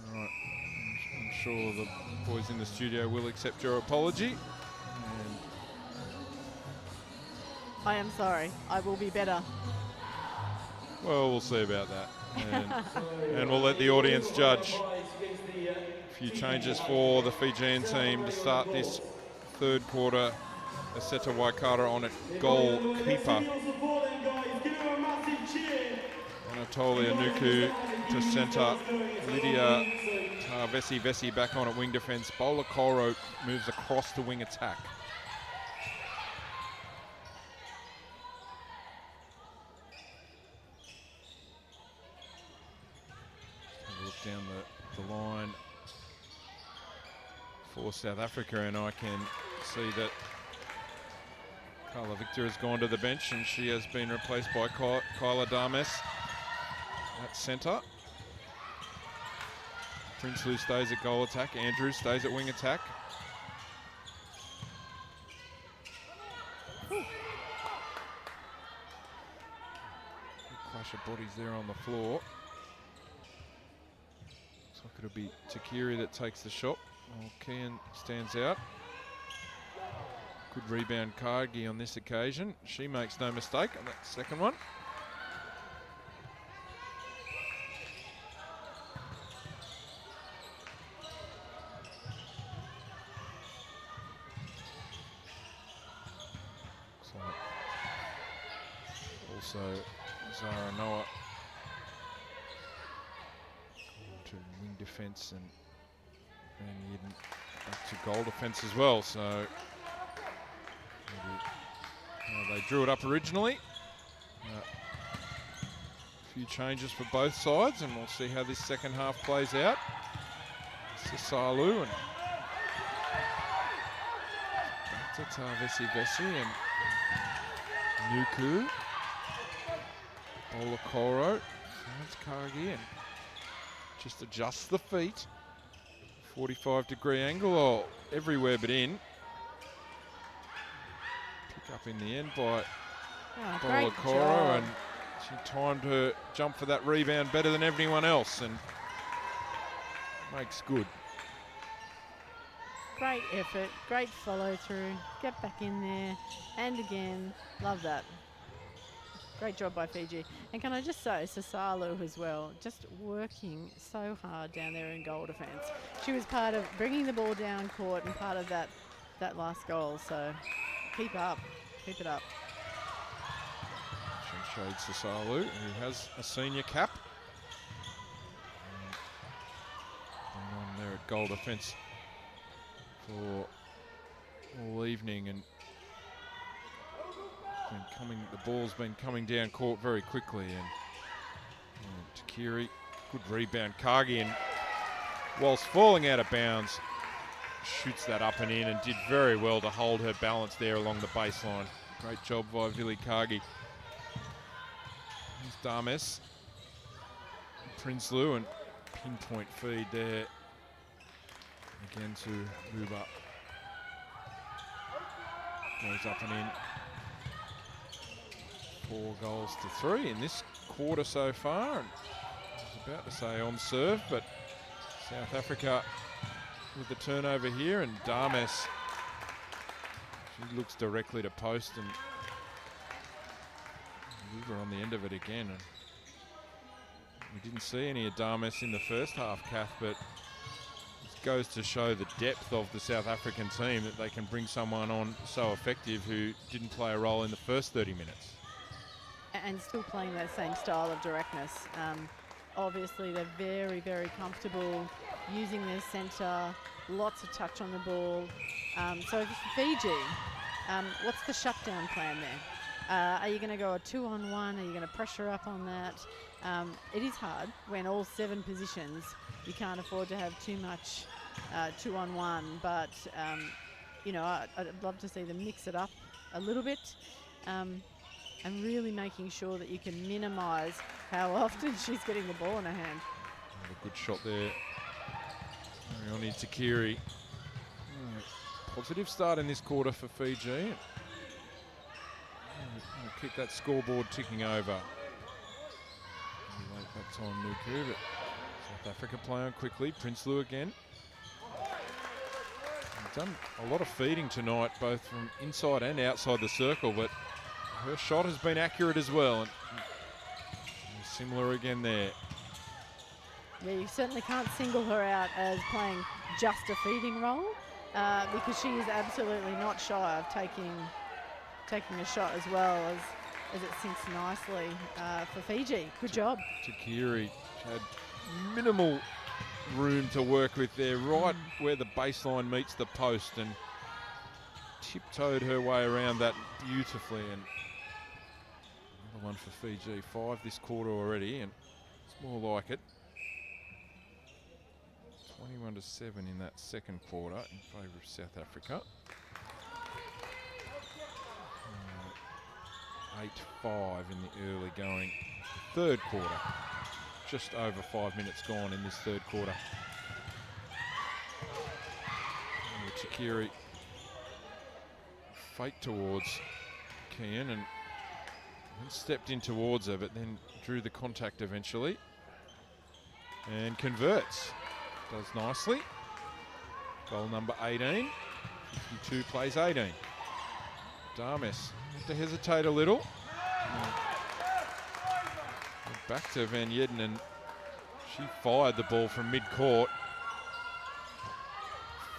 All right, I'm sure the boys in the studio will accept your apology. And I am sorry. I will be better. well, we'll see about that. And we'll let the audience judge. A few changes for the Fijian team to start this third quarter. Aseta Waikara on at goalkeeper. Anatolia Nuku to centre. Lydia Tarvesi back on at wing defence. Bola Koro moves across to wing attack. Have a look down the line for South Africa, and I can see that Carla Victor has gone to the bench and she has been replaced by Kyla Dames at centre. Prinsloo stays at goal attack. Andrews stays at wing attack. Good clash of bodies there on the floor. Looks like it'll be Takiri that takes the shot. Well, Kian stands out. Good rebound, Cargie on this occasion. She makes no mistake on that second one. So also Zara Noah to wing defence and Eden back to goal defence as well. So they drew it up originally. A few changes for both sides, and we'll see how this second half plays out. Sasalu and back to Tarvesi and Nuku. Olakoro finds Kargi and just adjusts the feet. 45-degree angle, or everywhere but in. Pick up in the end by Olakoro, and she timed her jump for that rebound better than everyone else and makes good. Great effort, great follow through, get back in there, and again, love that. Great job by Fiji. And can I just say, Sasalu as well, just working so hard down there in goal defence. She was part of bringing the ball down court and part of that last goal, so keep up, keep it up. She showed Sasalu, who has a senior cap. And on there at goal defence for all evening, and the ball's been coming down court very quickly, and Takiri, good rebound. Kargi, and whilst falling out of bounds, shoots that up and in, and did very well to hold her balance there along the baseline. Great job by Vili Kargi. Here's Dames, Prinsloo, and pinpoint feed there again to Luba. Goes up and in. 4 goals to 3 in this quarter so far. And I was about to say on serve, but South Africa with the turnover here, and Dames, she looks directly to post, and over on the end of it again. And we didn't see any Adames in the first half, Kath, but it goes to show the depth of the South African team, that they can bring someone on so effective who didn't play a role in the first 30 minutes. And still playing that same style of directness. Obviously, they're very, very comfortable using their centre, lots of touch on the ball. So for Fiji, what's the shutdown plan there? Are you going to go a 2-on-1? Are you going to pressure up on that? It is hard when all 7 positions, you can't afford to have too much 2-on-1, but you know, I'd love to see them mix it up a little bit. And really making sure that you can minimise how often she's getting the ball in her hand. A good shot there. Marioni Takiri. Positive start in this quarter for Fiji. We'll keep that scoreboard ticking over. Late that time, Nuku, but South Africa play on quickly. Prinsloo again. They've done a lot of feeding tonight, both from inside and outside the circle, but her shot has been accurate as well. And similar again there. Yeah, you certainly can't single her out as playing just a feeding role, because she is absolutely not shy of taking a shot as well, as it sinks nicely for Fiji. Good job. Takiri had minimal room to work with there, right where the baseline meets the post, and tiptoed her way around that beautifully. And another one for Fiji. 5 this quarter already, and it's more like it. 21-7 in that second quarter in favour of South Africa. 8-5 in the early going third quarter. Just over 5 minutes gone in this third quarter. Takiri faked towards Kian and stepped in towards her, but then drew the contact eventually and converts. Does nicely. Goal number 18. 52 plays 18. Dames had to hesitate a little. Back to Van Yedden, and she fired the ball from mid-court.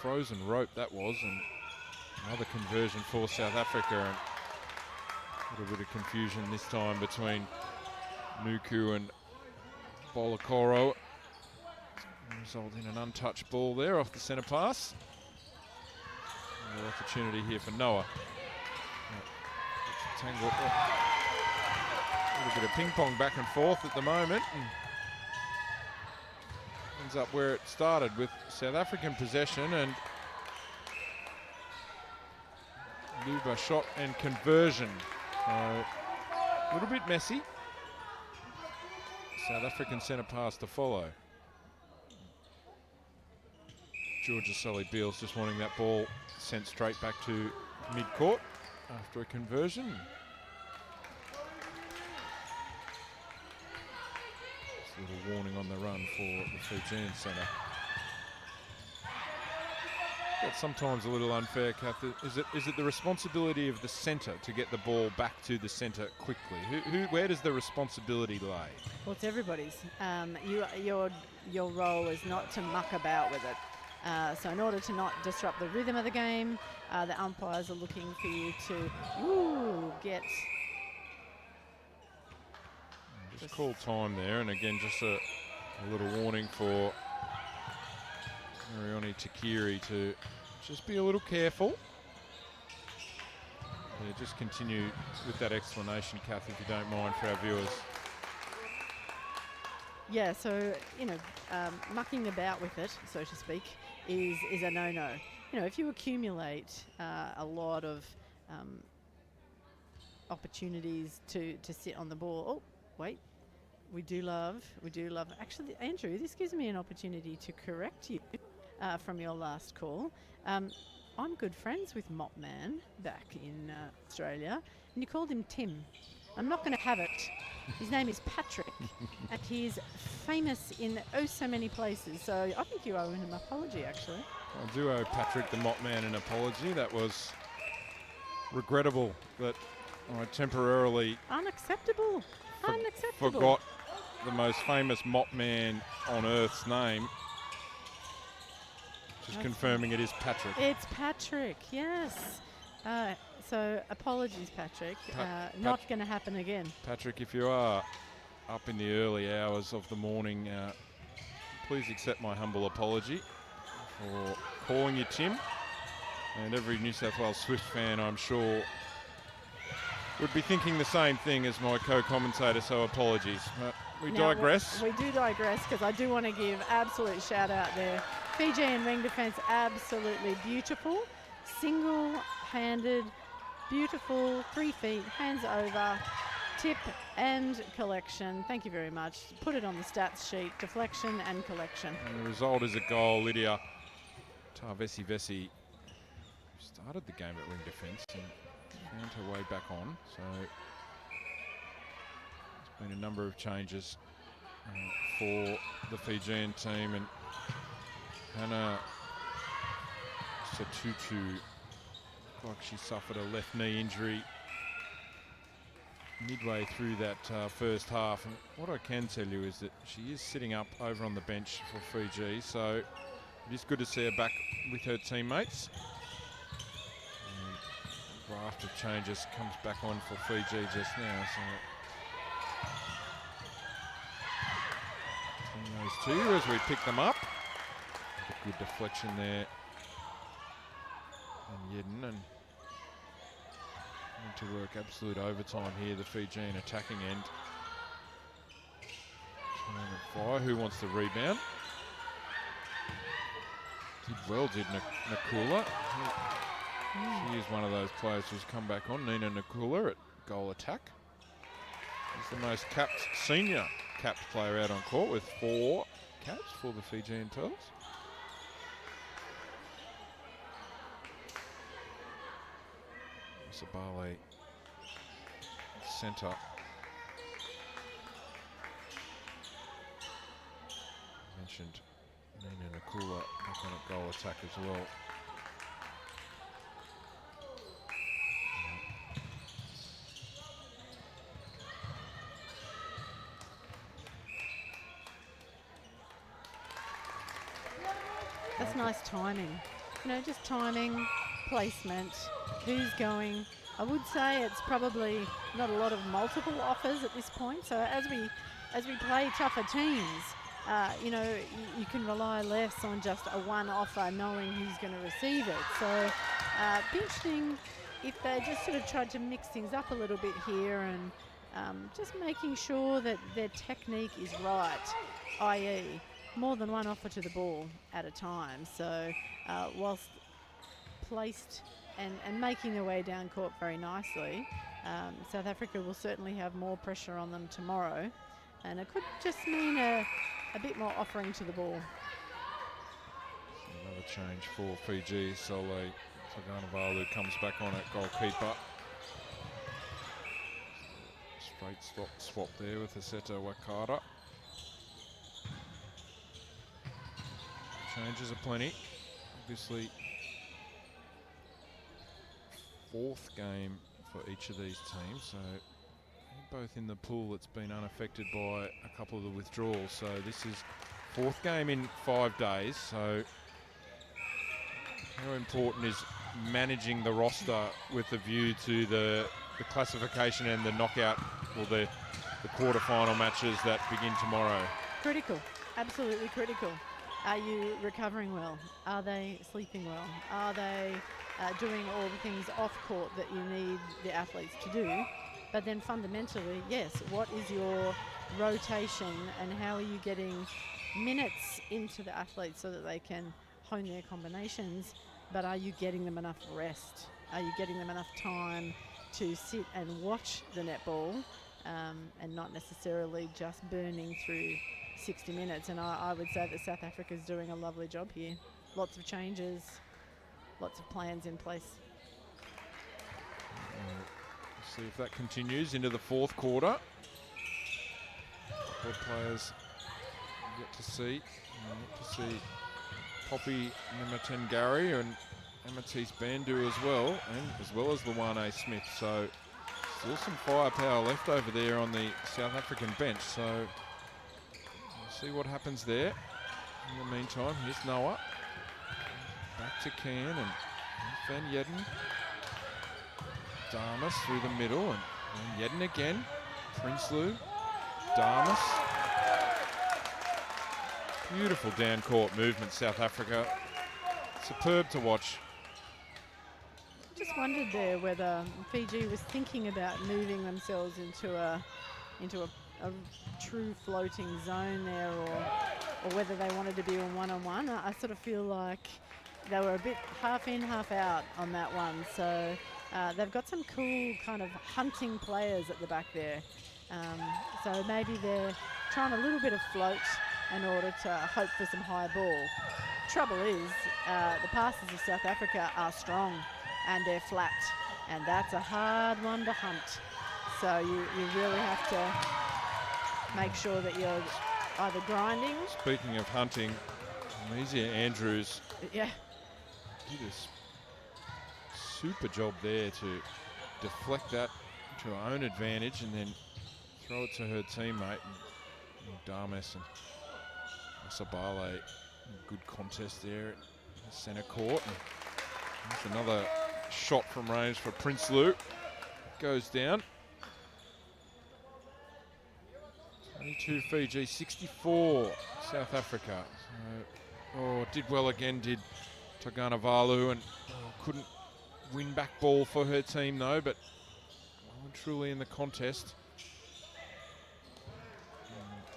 Frozen rope that was, and another conversion for South Africa. And a little bit of confusion this time between Nuku and Bolokoro. Result in an untouched ball there off the centre pass. Another opportunity here for Noah. Tangled. A little bit of ping pong back and forth at the moment. And ends up where it started, with South African possession, and Luba shot and conversion. So a little bit messy. South African centre pass to follow. Georgia Sully Beals just wanting that ball sent straight back to mid-court after a conversion. Just a little warning on the run for the Fijian centre. That's sometimes a little unfair, Kath. Is it the responsibility of the centre to get the ball back to the centre quickly? Where does the responsibility lay? Well, it's everybody's. Your role is not to muck about with it. So in order to not disrupt the rhythm of the game, the umpires are looking for you to get... Just call time there, and again just a little warning for Marioni Takiri to just be a little careful. Yeah, just continue with that explanation, Kath, if you don't mind, for our viewers. Yeah, so, you know, mucking about with it, so to speak, is a no-no. You know, if you accumulate a lot of opportunities to sit on the ball. Oh, wait, we do love. Actually, Andrew, this gives me an opportunity to correct you from your last call. I'm good friends with Mop Man back in Australia, and you called him Tim. I'm not going to have it. His name is Patrick, and he's famous in so many places. So I think you owe him an apology, actually. I do owe Patrick the Mop Man an apology. That was regrettable that I temporarily Unacceptable. Unacceptable. forgot the most famous mop man on Earth's name. Just confirming it is Patrick. It's Patrick, yes. So apologies, Patrick. Not going to happen again. Patrick, if you are up in the early hours of the morning, please accept my humble apology for calling you Tim. And every New South Wales Swift fan, I'm sure, would be thinking the same thing as my co-commentator, so apologies. But we digress. We do digress because I do want to give absolute shout out there. Fijian wing defence, absolutely beautiful. Single-handed, beautiful, 3 feet, hands over, tip and collection. Thank you very much. Put it on the stats sheet, deflection and collection. And the result is a goal. Lydia Tarvesi started the game at wing defence and found her way back on. So there's been a number of changes for the Fijian team, and Hannah Satutu, like she suffered a left knee injury midway through that first half. And what I can tell you is that she is sitting up over on the bench for Fiji, so it is good to see her back with her teammates. And raft of changes comes back on for Fiji just now. So between those two as we pick them up. A good deflection there. And Yedden, and need to work absolute overtime here, the Fijian attacking end. Fire, who wants the rebound? Did well, did Nakula. She is one of those players who's come back on, Nina Nakula, at goal attack. She's the most capped, senior capped player out on court with 4 caps for the Fijian Pearls. Sabale, centre. Mentioned Nina Nakula back on a goal attack as well. That's nice timing. You know, just timing, placement, who's going. I would say it's probably not a lot of multiple offers at this point. So as we play tougher teams, you know, you can rely less on just a one offer, knowing who's going to receive it. So be interesting if they just sort of tried to mix things up a little bit here, and just making sure that their technique is right, i.e. more than one offer to the ball at a time. So whilst placed and making their way down court very nicely, South Africa will certainly have more pressure on them tomorrow, and it could just mean a bit more offering to the ball. Another change for Fiji. Sole Taganavalu comes back on at goalkeeper. Straight swap there with Aseta Wakara. Changes are plenty. Obviously, 4th game for each of these teams, so both in the pool that's been unaffected by a couple of the withdrawals. So this is 4th game in 5 days. So how important is managing the roster with a view to the classification and the knockout, or the quarterfinal matches that begin tomorrow? Critical, absolutely critical. Are you recovering well? Are they sleeping well? Are they doing all the things off court that you need the athletes to do? But then fundamentally, yes, what is your rotation and how are you getting minutes into the athletes so that they can hone their combinations? But are you getting them enough rest? Are you getting them enough time to sit and watch the netball, and not necessarily just burning through 60 minutes? And I would say that South Africa is doing a lovely job here. Lots of changes, lots of plans in place. We'll see if that continues into the 4th quarter. Couple of players yet to see. Poppy Namatengari and Amethyst Bandu as well, and as well as Luane Smith. So Still some firepower left over there on the South African bench, so we'll see what happens there. In the meantime, here's Noah. Back to Can and Van Yedden. Damas through the middle and Van Yedden again. Prinsloo. Damas. Beautiful down court movement, South Africa. Superb to watch. Just wondered there whether Fiji was thinking about moving themselves into a true floating zone there, or whether they wanted to be a one-on-one. I sort of feel like they were a bit half in, half out on that one. So they've got some cool kind of hunting players at the back there. So maybe they're trying a little bit of float in order to hope for some high ball. Trouble is, the passes of South Africa are strong and they're flat, and that's a hard one to hunt. So you really have to make sure that you're either grinding. Speaking of hunting, Amazia Andrews Yeah. did a super job there to deflect that to her own advantage and then throw it to her teammate. And Damas and Masabale, good contest there at the centre court. And there's another shot from range for Prinsloo. Goes down. 22 Fiji, 64 South Africa. So, did well again, did Taganavalu, and couldn't win back ball for her team though, but well and truly in the contest.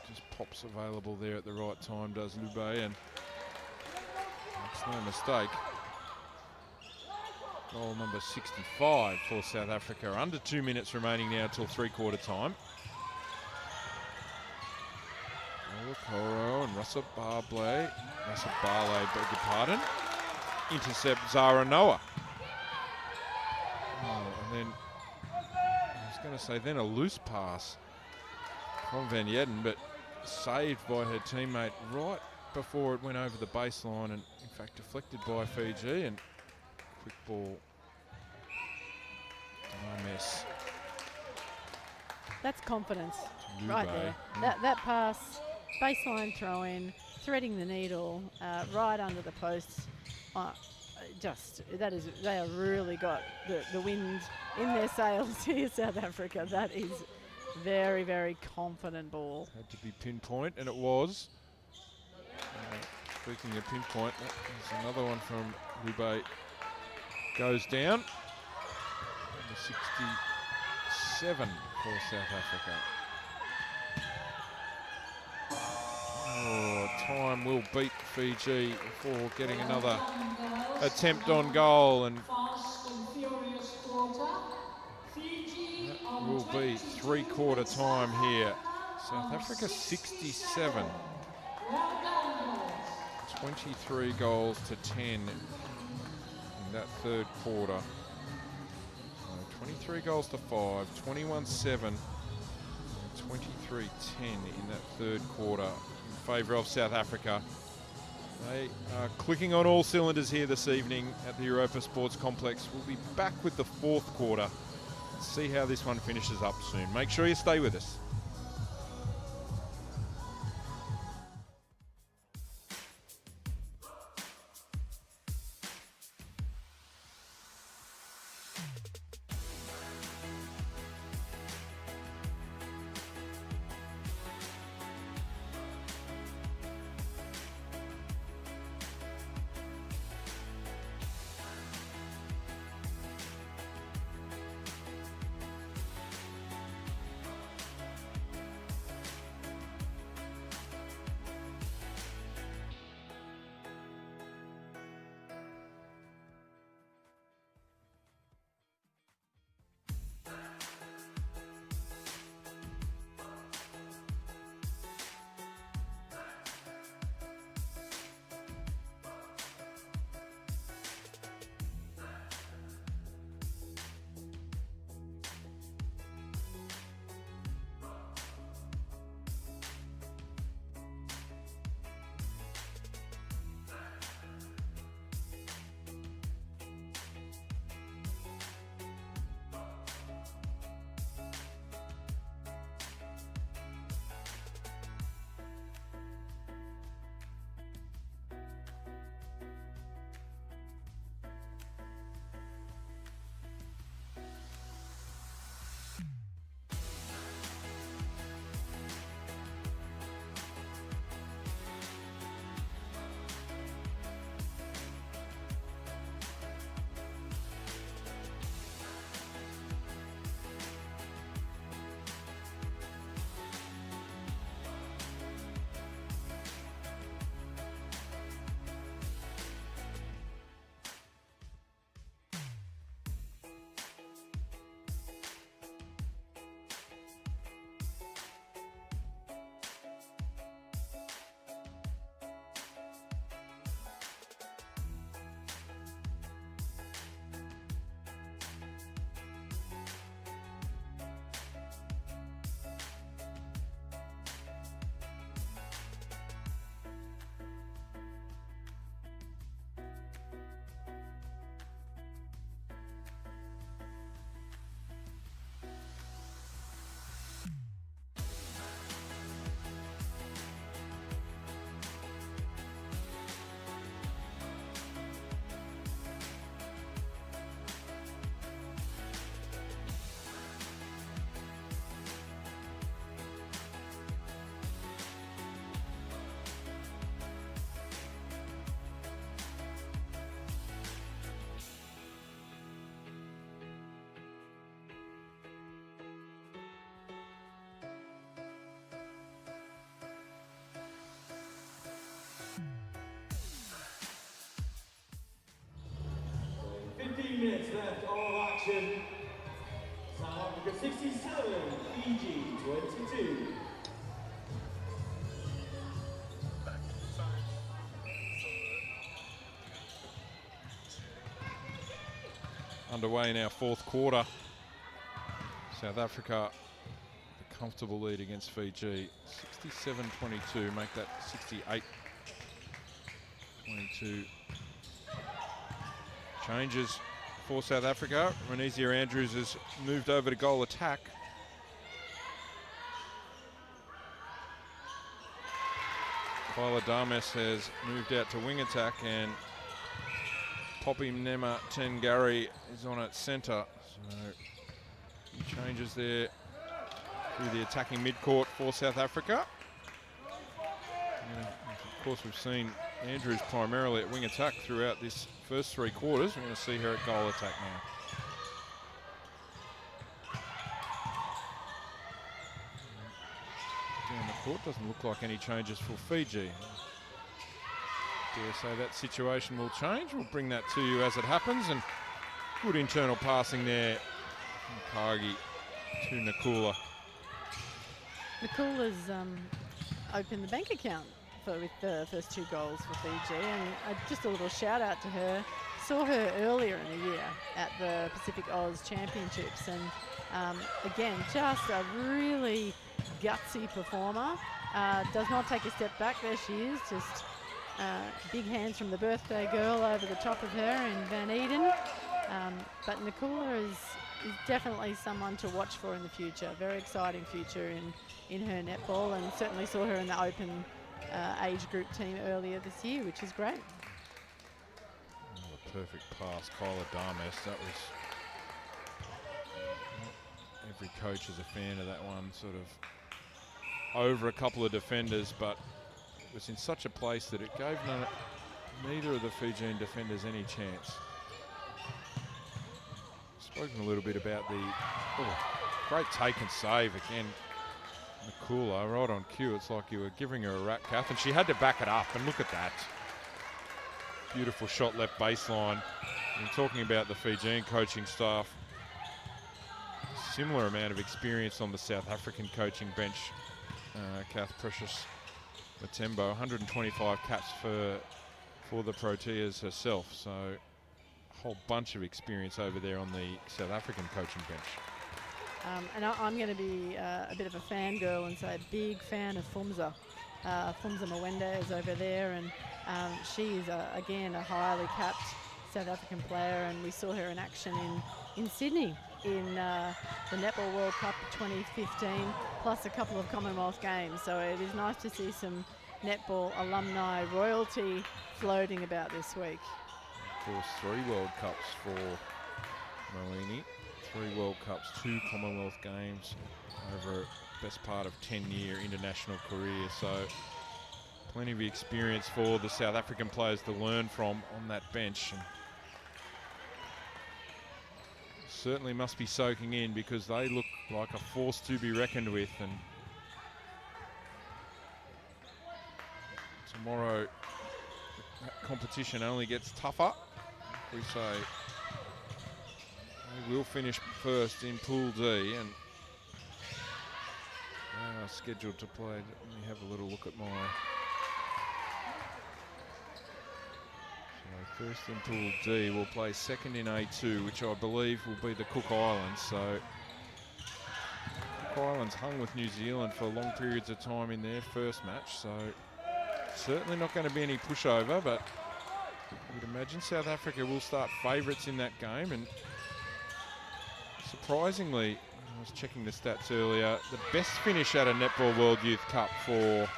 Just pops available there at the right time, does Lube, and makes no mistake. Goal number 65 for South Africa. Under 2 minutes remaining now till three-quarter time. Olakoro and Rasabale, beg your pardon. Intercept Zara Noah. And then, I was going to say then a loose pass from Van Yedden, but saved by her teammate right before it went over the baseline, and in fact deflected by Fiji, and quick ball. Mess. That's confidence right there. That pass, baseline throw in, threading the needle right under the posts. They have really got the wind in their sails here, South Africa. That is very, very confident ball. Had to be pinpoint, and it was. Speaking of pinpoint, there's another one from Lube. Goes down. Number 67 for South Africa. Time will beat Fiji before getting another attempt on goal, and that will be three-quarter time here. South Africa 67. 23 goals to 10 in that third quarter. 23 goals to 5, 21-7, 23-10 in that third quarter in favour of South Africa. They are clicking on all cylinders here this evening at the Europa Sports Complex. We'll be back with the fourth quarter. Let's see how this one finishes up soon. Make sure you stay with us. minutes left of action. South Africa 67, Fiji 22. Underway in our fourth quarter. South Africa, a comfortable lead against Fiji. 67-22, make that 68-22. Changes for South Africa. Renizia Andrews has moved over to goal attack. Kyla Dames has moved out to wing attack, and Poppy Nema Tengari is on at centre. So changes there through the attacking midcourt for South Africa. And of course, we've seen Andrews primarily at wing attack throughout this first three quarters. We're going to see her at goal attack now. Down the court, doesn't look like any changes for Fiji. Dare say that situation will change. We'll bring that to you as it happens. And good internal passing there from Kagi to Nakula. Nakula's opened the bank account with the first two goals for Fiji, and just a little shout out to her. Saw her earlier in the year at the Pacific Oz Championships, and again, just a really gutsy performer. Does not take a step back. There she is, just big hands from the birthday girl over the top of her in Van Eden. But Nakula is definitely someone to watch for in the future. Very exciting future in her netball, and certainly saw her in the open age group team earlier this year, which is great. Oh, a perfect pass, Kyla Dames. That was, every coach is a fan of that one, sort of over a couple of defenders, but it was in such a place that it gave neither of the Fijian defenders any chance. Spoken a little bit about the great take and save again. Nakula right on cue. It's like you were giving her a rat, Kath, and she had to back it up, and look at that. Beautiful shot left baseline. And talking about the Fijian coaching staff, similar amount of experience on the South African coaching bench. Kath Precious Matembo, 125 caps for the Proteas herself, so a whole bunch of experience over there on the South African coaching bench. And I'm going to be a bit of a fangirl and say big fan of Fumza. Fumza Mwende is over there, and she is, again, a highly capped South African player, and we saw her in action in Sydney in the Netball World Cup 2015, plus a couple of Commonwealth Games. So it is nice to see some netball alumni royalty floating about this week. Of course, 3 World Cups for Moini. 3 World Cups, 2 Commonwealth Games over a best part of 10-year international career. So plenty of experience for the South African players to learn from on that bench. And certainly must be soaking in, because they look like a force to be reckoned with. And tomorrow, that competition only gets tougher. We say they will finish first in Pool D, and they are scheduled to play. Let me have a little look at my. So first in Pool D, will play second in A2, which I believe will be the Cook Islands. So Cook Islands hung with New Zealand for long periods of time in their first match, so certainly not going to be any pushover, but you'd imagine South Africa will start favourites in that game. And surprisingly, I was checking the stats earlier, the best finish at a Netball World Youth Cup for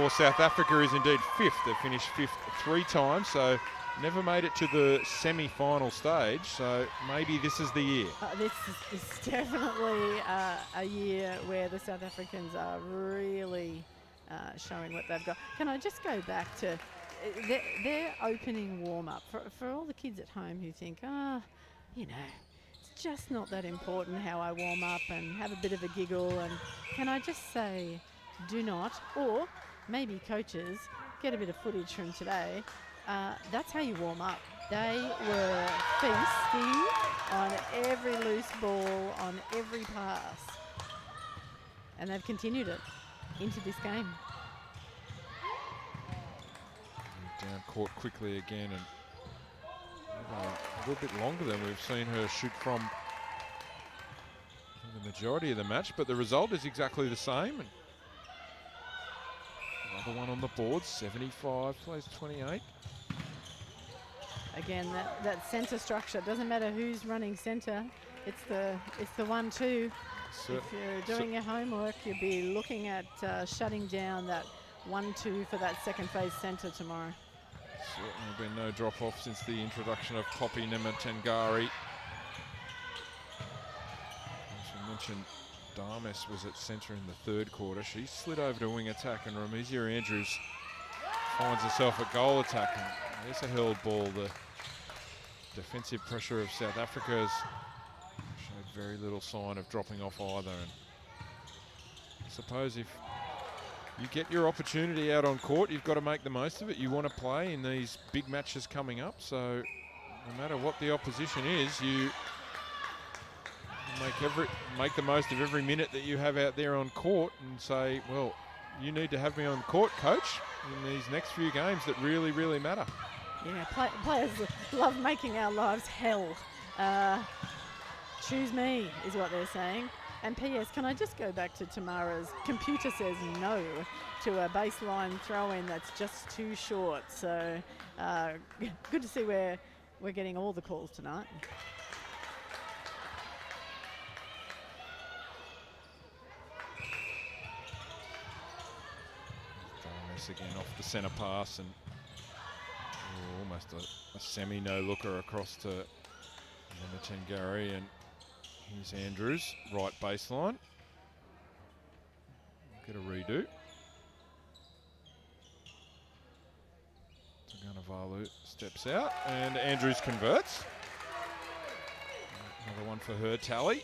South Africa is indeed 5th. They finished 5th 3 times, so never made it to the semi-final stage. So maybe this is the year. This is definitely a year where the South Africans are really showing what they've got. Can I just go back to their opening warm-up for all the kids at home who think, you know, it's just not that important how I warm up, and have a bit of a giggle. And can I just say, do not, or maybe coaches, get a bit of footage from today. That's how you warm up. They were feasting on every loose ball, on every pass. And they've continued it into this game. Down court quickly again, and a little bit longer than we've seen her shoot from the majority of the match, but the result is exactly the same. And another one on the board, 75 plays 28. Again, that centre structure, doesn't matter who's running centre, it's the 1-2. If you're doing your homework, you'll be looking at shutting down that 1-2 for that second phase centre tomorrow. Certainly been no drop off since the introduction of Poppy Nematengari. As we mentioned, Darmes was at centre in the third quarter. She slid over to wing attack, and Ramizia Andrews finds herself at goal attack. And there's a held ball. The defensive pressure of South Africa has showed very little sign of dropping off either. And I suppose if you get your opportunity out on court, you've got to make the most of it. You want to play in these big matches coming up, so no matter what the opposition is, you make the most of every minute that you have out there on court and say, well, you need to have me on court, coach, in these next few games that really, really matter. Yeah, players love making our lives hell. Choose me, is what they're saying. And P.S., can I just go back to Tamara's computer says no to a baseline throw-in that's just too short. So good to see we're getting all the calls tonight. Darmes again off the centre pass, and almost a semi-no-looker across to Nematengari, and here's Andrews, right baseline. Get a redo. Taganavalu steps out, and Andrews converts. Another one for her tally.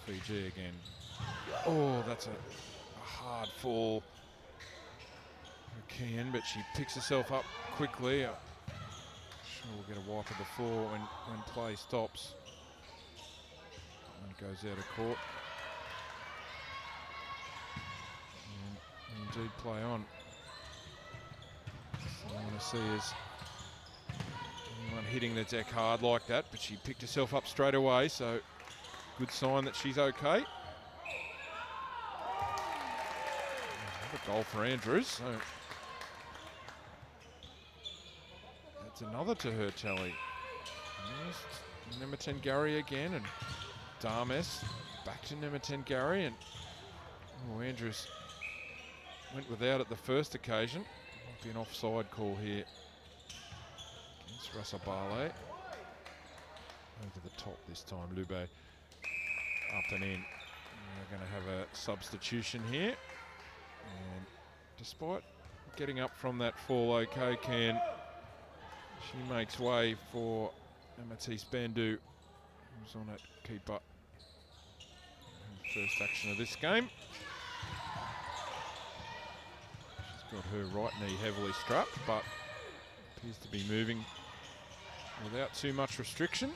Fiji again. Oh, that's a hard fall. Can, but she picks herself up quickly. Sure, we'll get a wipe of the floor when play stops. And goes out of court. And indeed play on. So I want to see is anyone hitting the deck hard like that, but she picked herself up straight away, so good sign that she's okay. Another goal for Andrews, so that's another to her tally. Nematengari again, and Darmes back to Nematengari, and Andrews went without it the first occasion. Might be an offside call here against Rasabale. Over the top this time, Lube up and in. We're going to have a substitution here, and despite getting up from that fall okay, she makes way for Amatisse Bandu, who's on at keeper. First action of this game. She's got her right knee heavily strapped, but appears to be moving without too much restriction.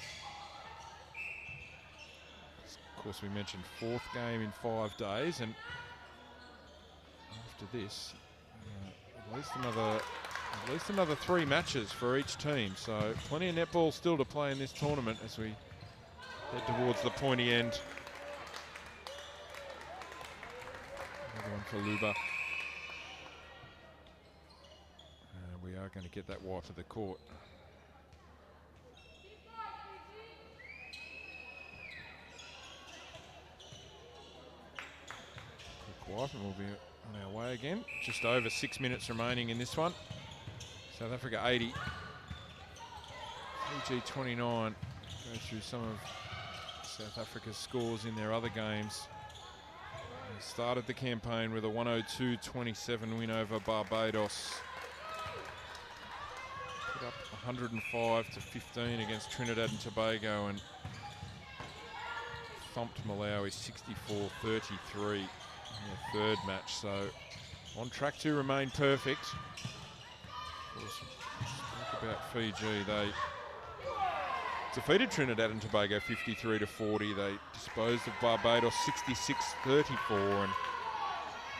Of course, we mentioned fourth game in 5 days, and after this, at least another 3 matches for each team. So plenty of netball still to play in this tournament as we head towards the pointy end. Another one for Luba. We are going to get that wipe of the court. Quick wipe, and we'll be on our way again. Just over 6 minutes remaining in this one. South Africa 80. Fiji 29. Go through some of South Africa's scores in their other games. They started the campaign with a 102-27 win over Barbados. Put up 105-15 against Trinidad and Tobago, and thumped Malawi 64-33 in their third match. So on track to remain perfect. Of course, talk about Fiji. They defeated Trinidad and Tobago 53-40. They disposed of Barbados 66-34, and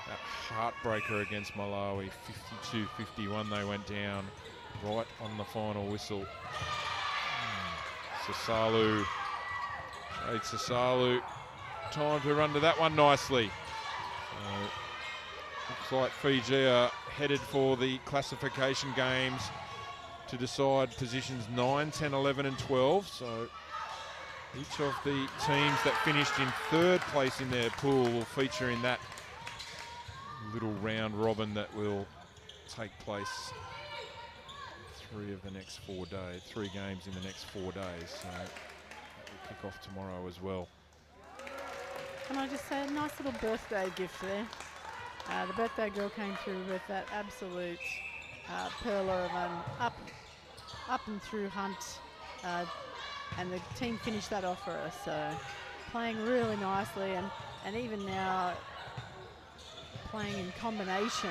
that heartbreaker against Malawi 52-51. They went down right on the final whistle. Sasalu, Jade Sasalu, time to run to that one nicely. Looks like Fiji are headed for the classification games to decide positions 9, 10, 11 and 12. So each of the teams that finished in third place in their pool will feature in that little round robin that will take place 3 games in the next 4 days. So that will kick off tomorrow as well. Can I just say a nice little birthday gift there? The birthday girl came through with that absolute perler of an up and through hunt, and the team finished that off for us. So playing really nicely, and even now playing in combination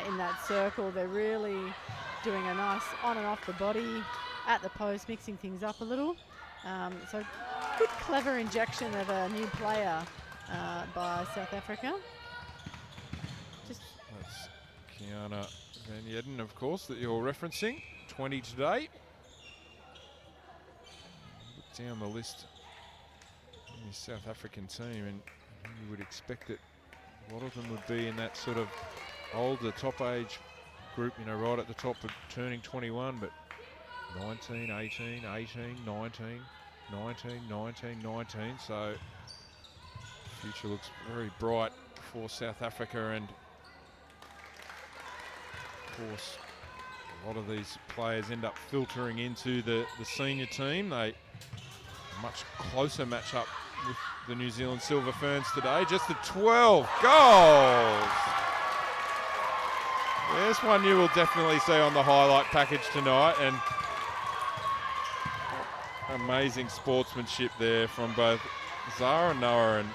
in that circle. They're really doing a nice on and off the body, at the post, mixing things up a little. So good, clever injection of a new player by South Africa. That's Kiana Van Yedden, of course, that you're referencing. 20 today. Look down the list in the South African team, and you would expect that a lot of them would be in that sort of older top age group, you know, right at the top of turning 21, but 19, 18, 18, 19, 19, 19, 19. So the future looks very bright for South Africa, and of course a lot of these players end up filtering into the senior team. They much closer matchup with the New Zealand Silver Ferns today. Just the 12 goals. There's one you will definitely see on the highlight package tonight, and amazing sportsmanship there from both Zara Noah and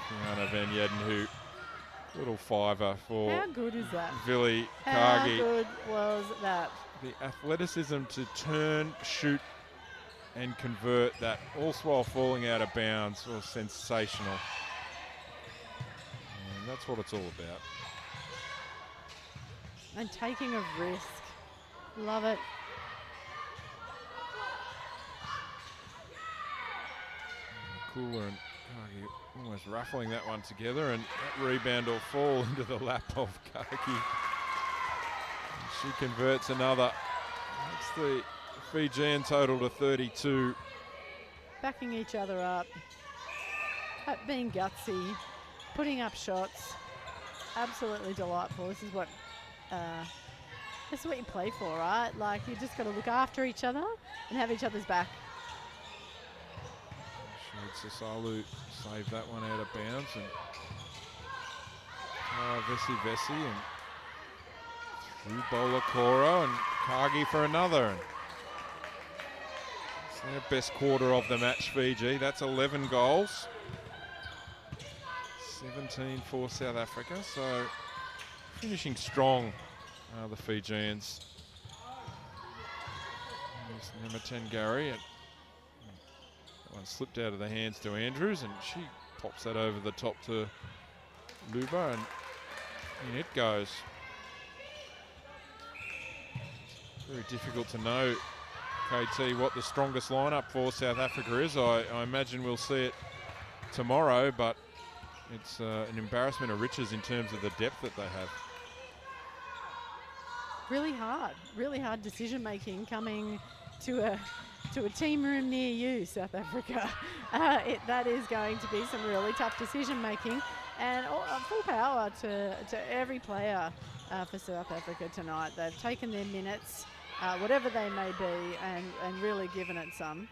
Kiana Van Yedden, who little fiver for how good is that? Vili How Kagi. good was that? The athleticism to turn, shoot and convert that, all while falling out of bounds, was sensational. And that's what it's all about. And taking a risk. Love it. Cooler and Kagi almost ruffling that one together, and that rebound will fall into the lap of Kagi. And she converts another. That's the Fijian total to 32. Backing each other up. Being gutsy. Putting up shots. Absolutely delightful. This is what you play for, right? Like, you just got to look after each other and have each other's back. Shade Sasalu saved that one out of bounds, and Vessi and through Bola Koro and Kagi for another. And it's their best quarter of the match, Fiji. That's 11 goals. 17 for South Africa, so finishing strong, the Fijians. There's Namatengari, and that one slipped out of the hands to Andrews, and she pops that over the top to Luba, and in it goes. Very difficult to know, KT, what the strongest lineup for South Africa is. I imagine we'll see it tomorrow, but it's an embarrassment of riches in terms of the depth that they have. Really hard decision making coming to a team room near you, South Africa. That is going to be some really tough decision making, and full power to every player for South Africa tonight. They've taken their minutes, whatever they may be, and really given it some.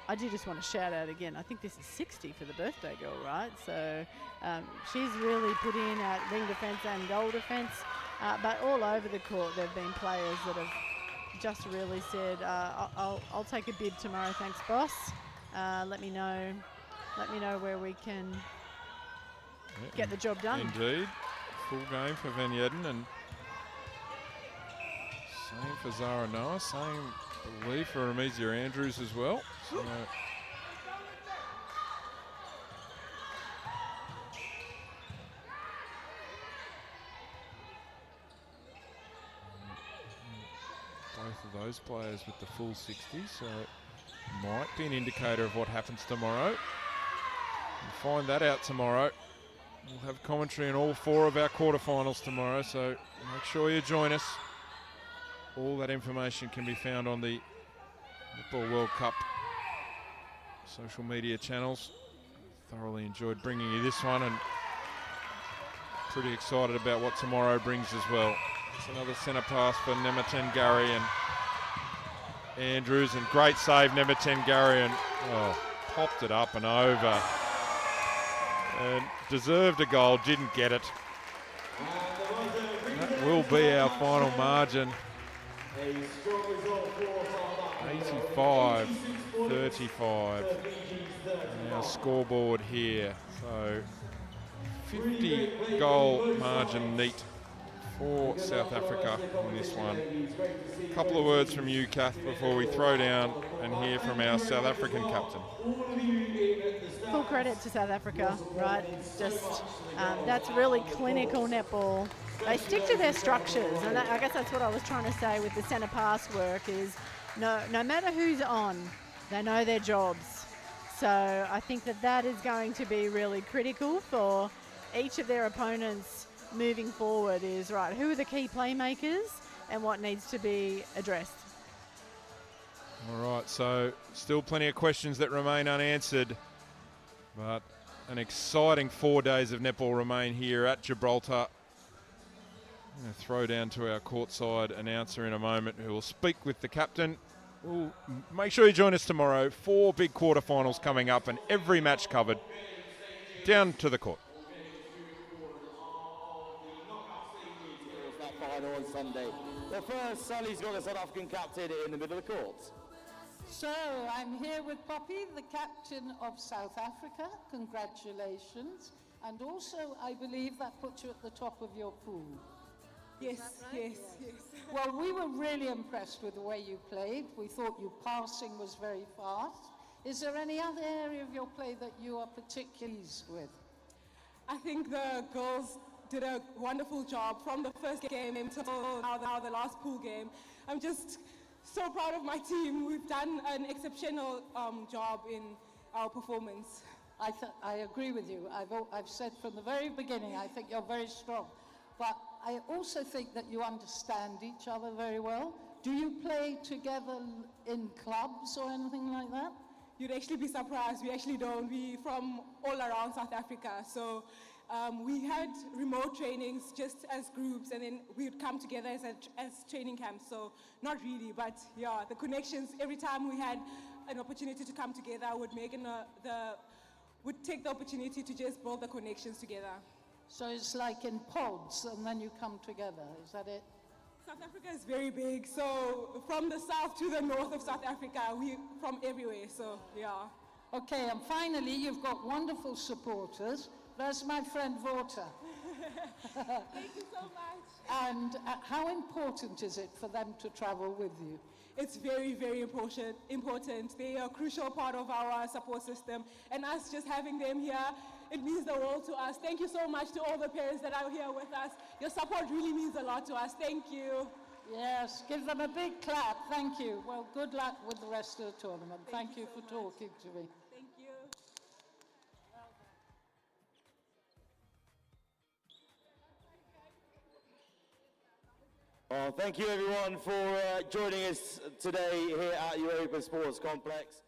I do just want to shout out again, I think this is 60 for the birthday girl, right? So she's really put in at ring defence and goal defence, but all over the court there have been players that have just really said, I'll take a bid tomorrow, thanks boss. Let me know where we can get the job done. Indeed, full game for Van Yedden, and Same for Zara Noah, same, I believe, for Ramezia Andrews as well. So, both of those players with the full 60, so might be an indicator of what happens tomorrow. We'll find that out tomorrow. We'll have commentary in all 4 of our quarterfinals tomorrow, so make sure you join us. All that information can be found on the Netball World Cup social media channels. Thoroughly enjoyed bringing you this one, and pretty excited about what tomorrow brings as well. It's another centre pass for Nemetin Gary and Andrews, and great save Nemetin Gary, and popped it up and over. And deserved a goal, didn't get it. That will be our final margin. 85-35 on our scoreboard here. So 50 goal margin neat for South Africa in this one. A couple of words from you, Kath, before we throw down and hear from our South African captain. Full credit to South Africa, right? Just that's really clinical netball. They stick to their structures, and I guess that's what I was trying to say with the centre pass work is no matter who's on, they know their jobs. So I think that is going to be really critical for each of their opponents moving forward is, right, who are the key playmakers and what needs to be addressed. All right, so still plenty of questions that remain unanswered, but an exciting 4 days of netball remain here at Gibraltar. I'm going to throw down to our courtside announcer in a moment who will speak with the captain. We'll make sure you join us tomorrow. 4 big quarterfinals coming up and every match covered. Down to the court. That final on Sunday. But first, Sally's got the South African captain in the middle of the court. So I'm here with Poppy, the captain of South Africa. Congratulations. And also, I believe that puts you at the top of your pool. Yes, yes, yes. Well, we were really impressed with the way you played. We thought your passing was very fast. Is there any other area of your play that you are particularly pleased with? I think the girls did a wonderful job from the first game until now the last pool game. I'm just so proud of my team. We've done an exceptional job in our performance. I agree with you. I've said from the very beginning, I think you're very strong. But I also think that you understand each other very well. Do you play together in clubs or anything like that? You'd actually be surprised. We actually don't. We're from all around South Africa. So we had remote trainings just as groups, and then we would come together as training camps. So not really, but yeah, the connections, every time we had an opportunity to come together, would take the opportunity to just build the connections together. So it's like in pods, and then you come together. Is that it? South Africa is very big, so from the south to the north of South Africa, we from everywhere, so yeah. Okay, and finally, you've got wonderful supporters. There's my friend Vorta. Thank you so much. And how important is it for them to travel with you? It's very, very important. They are a crucial part of our support system, and us just having them here, it means the world to us. Thank you so much to all the parents that are here with us. Your support really means a lot to us. Thank you. Yes, give them a big clap. Thank you. Well, good luck with the rest of the tournament. Thank you for talking to me. Thank you. Well, thank you everyone for joining us today here at Europa Sports Complex.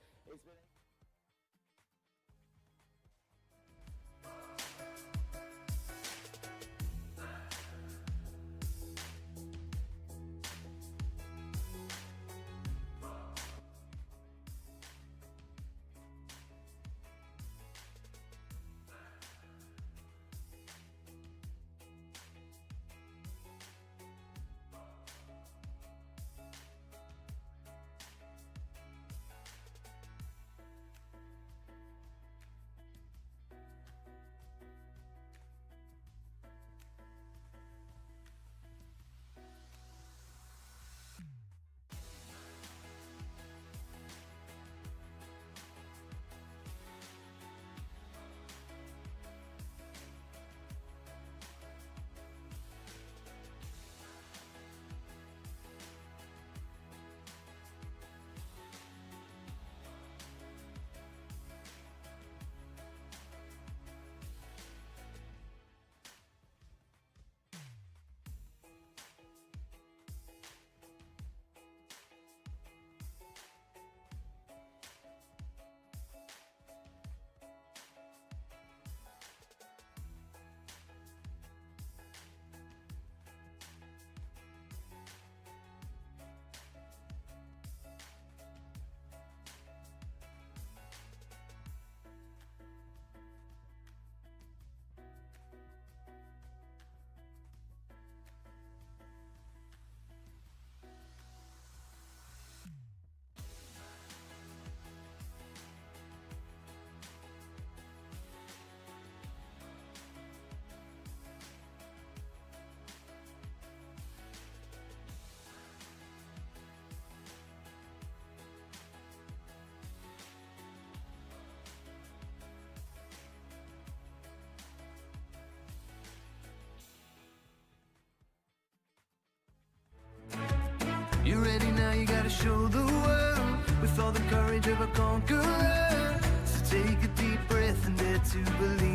You're ready now, you gotta show the world with all the courage of a conqueror. So take a deep breath and dare to believe.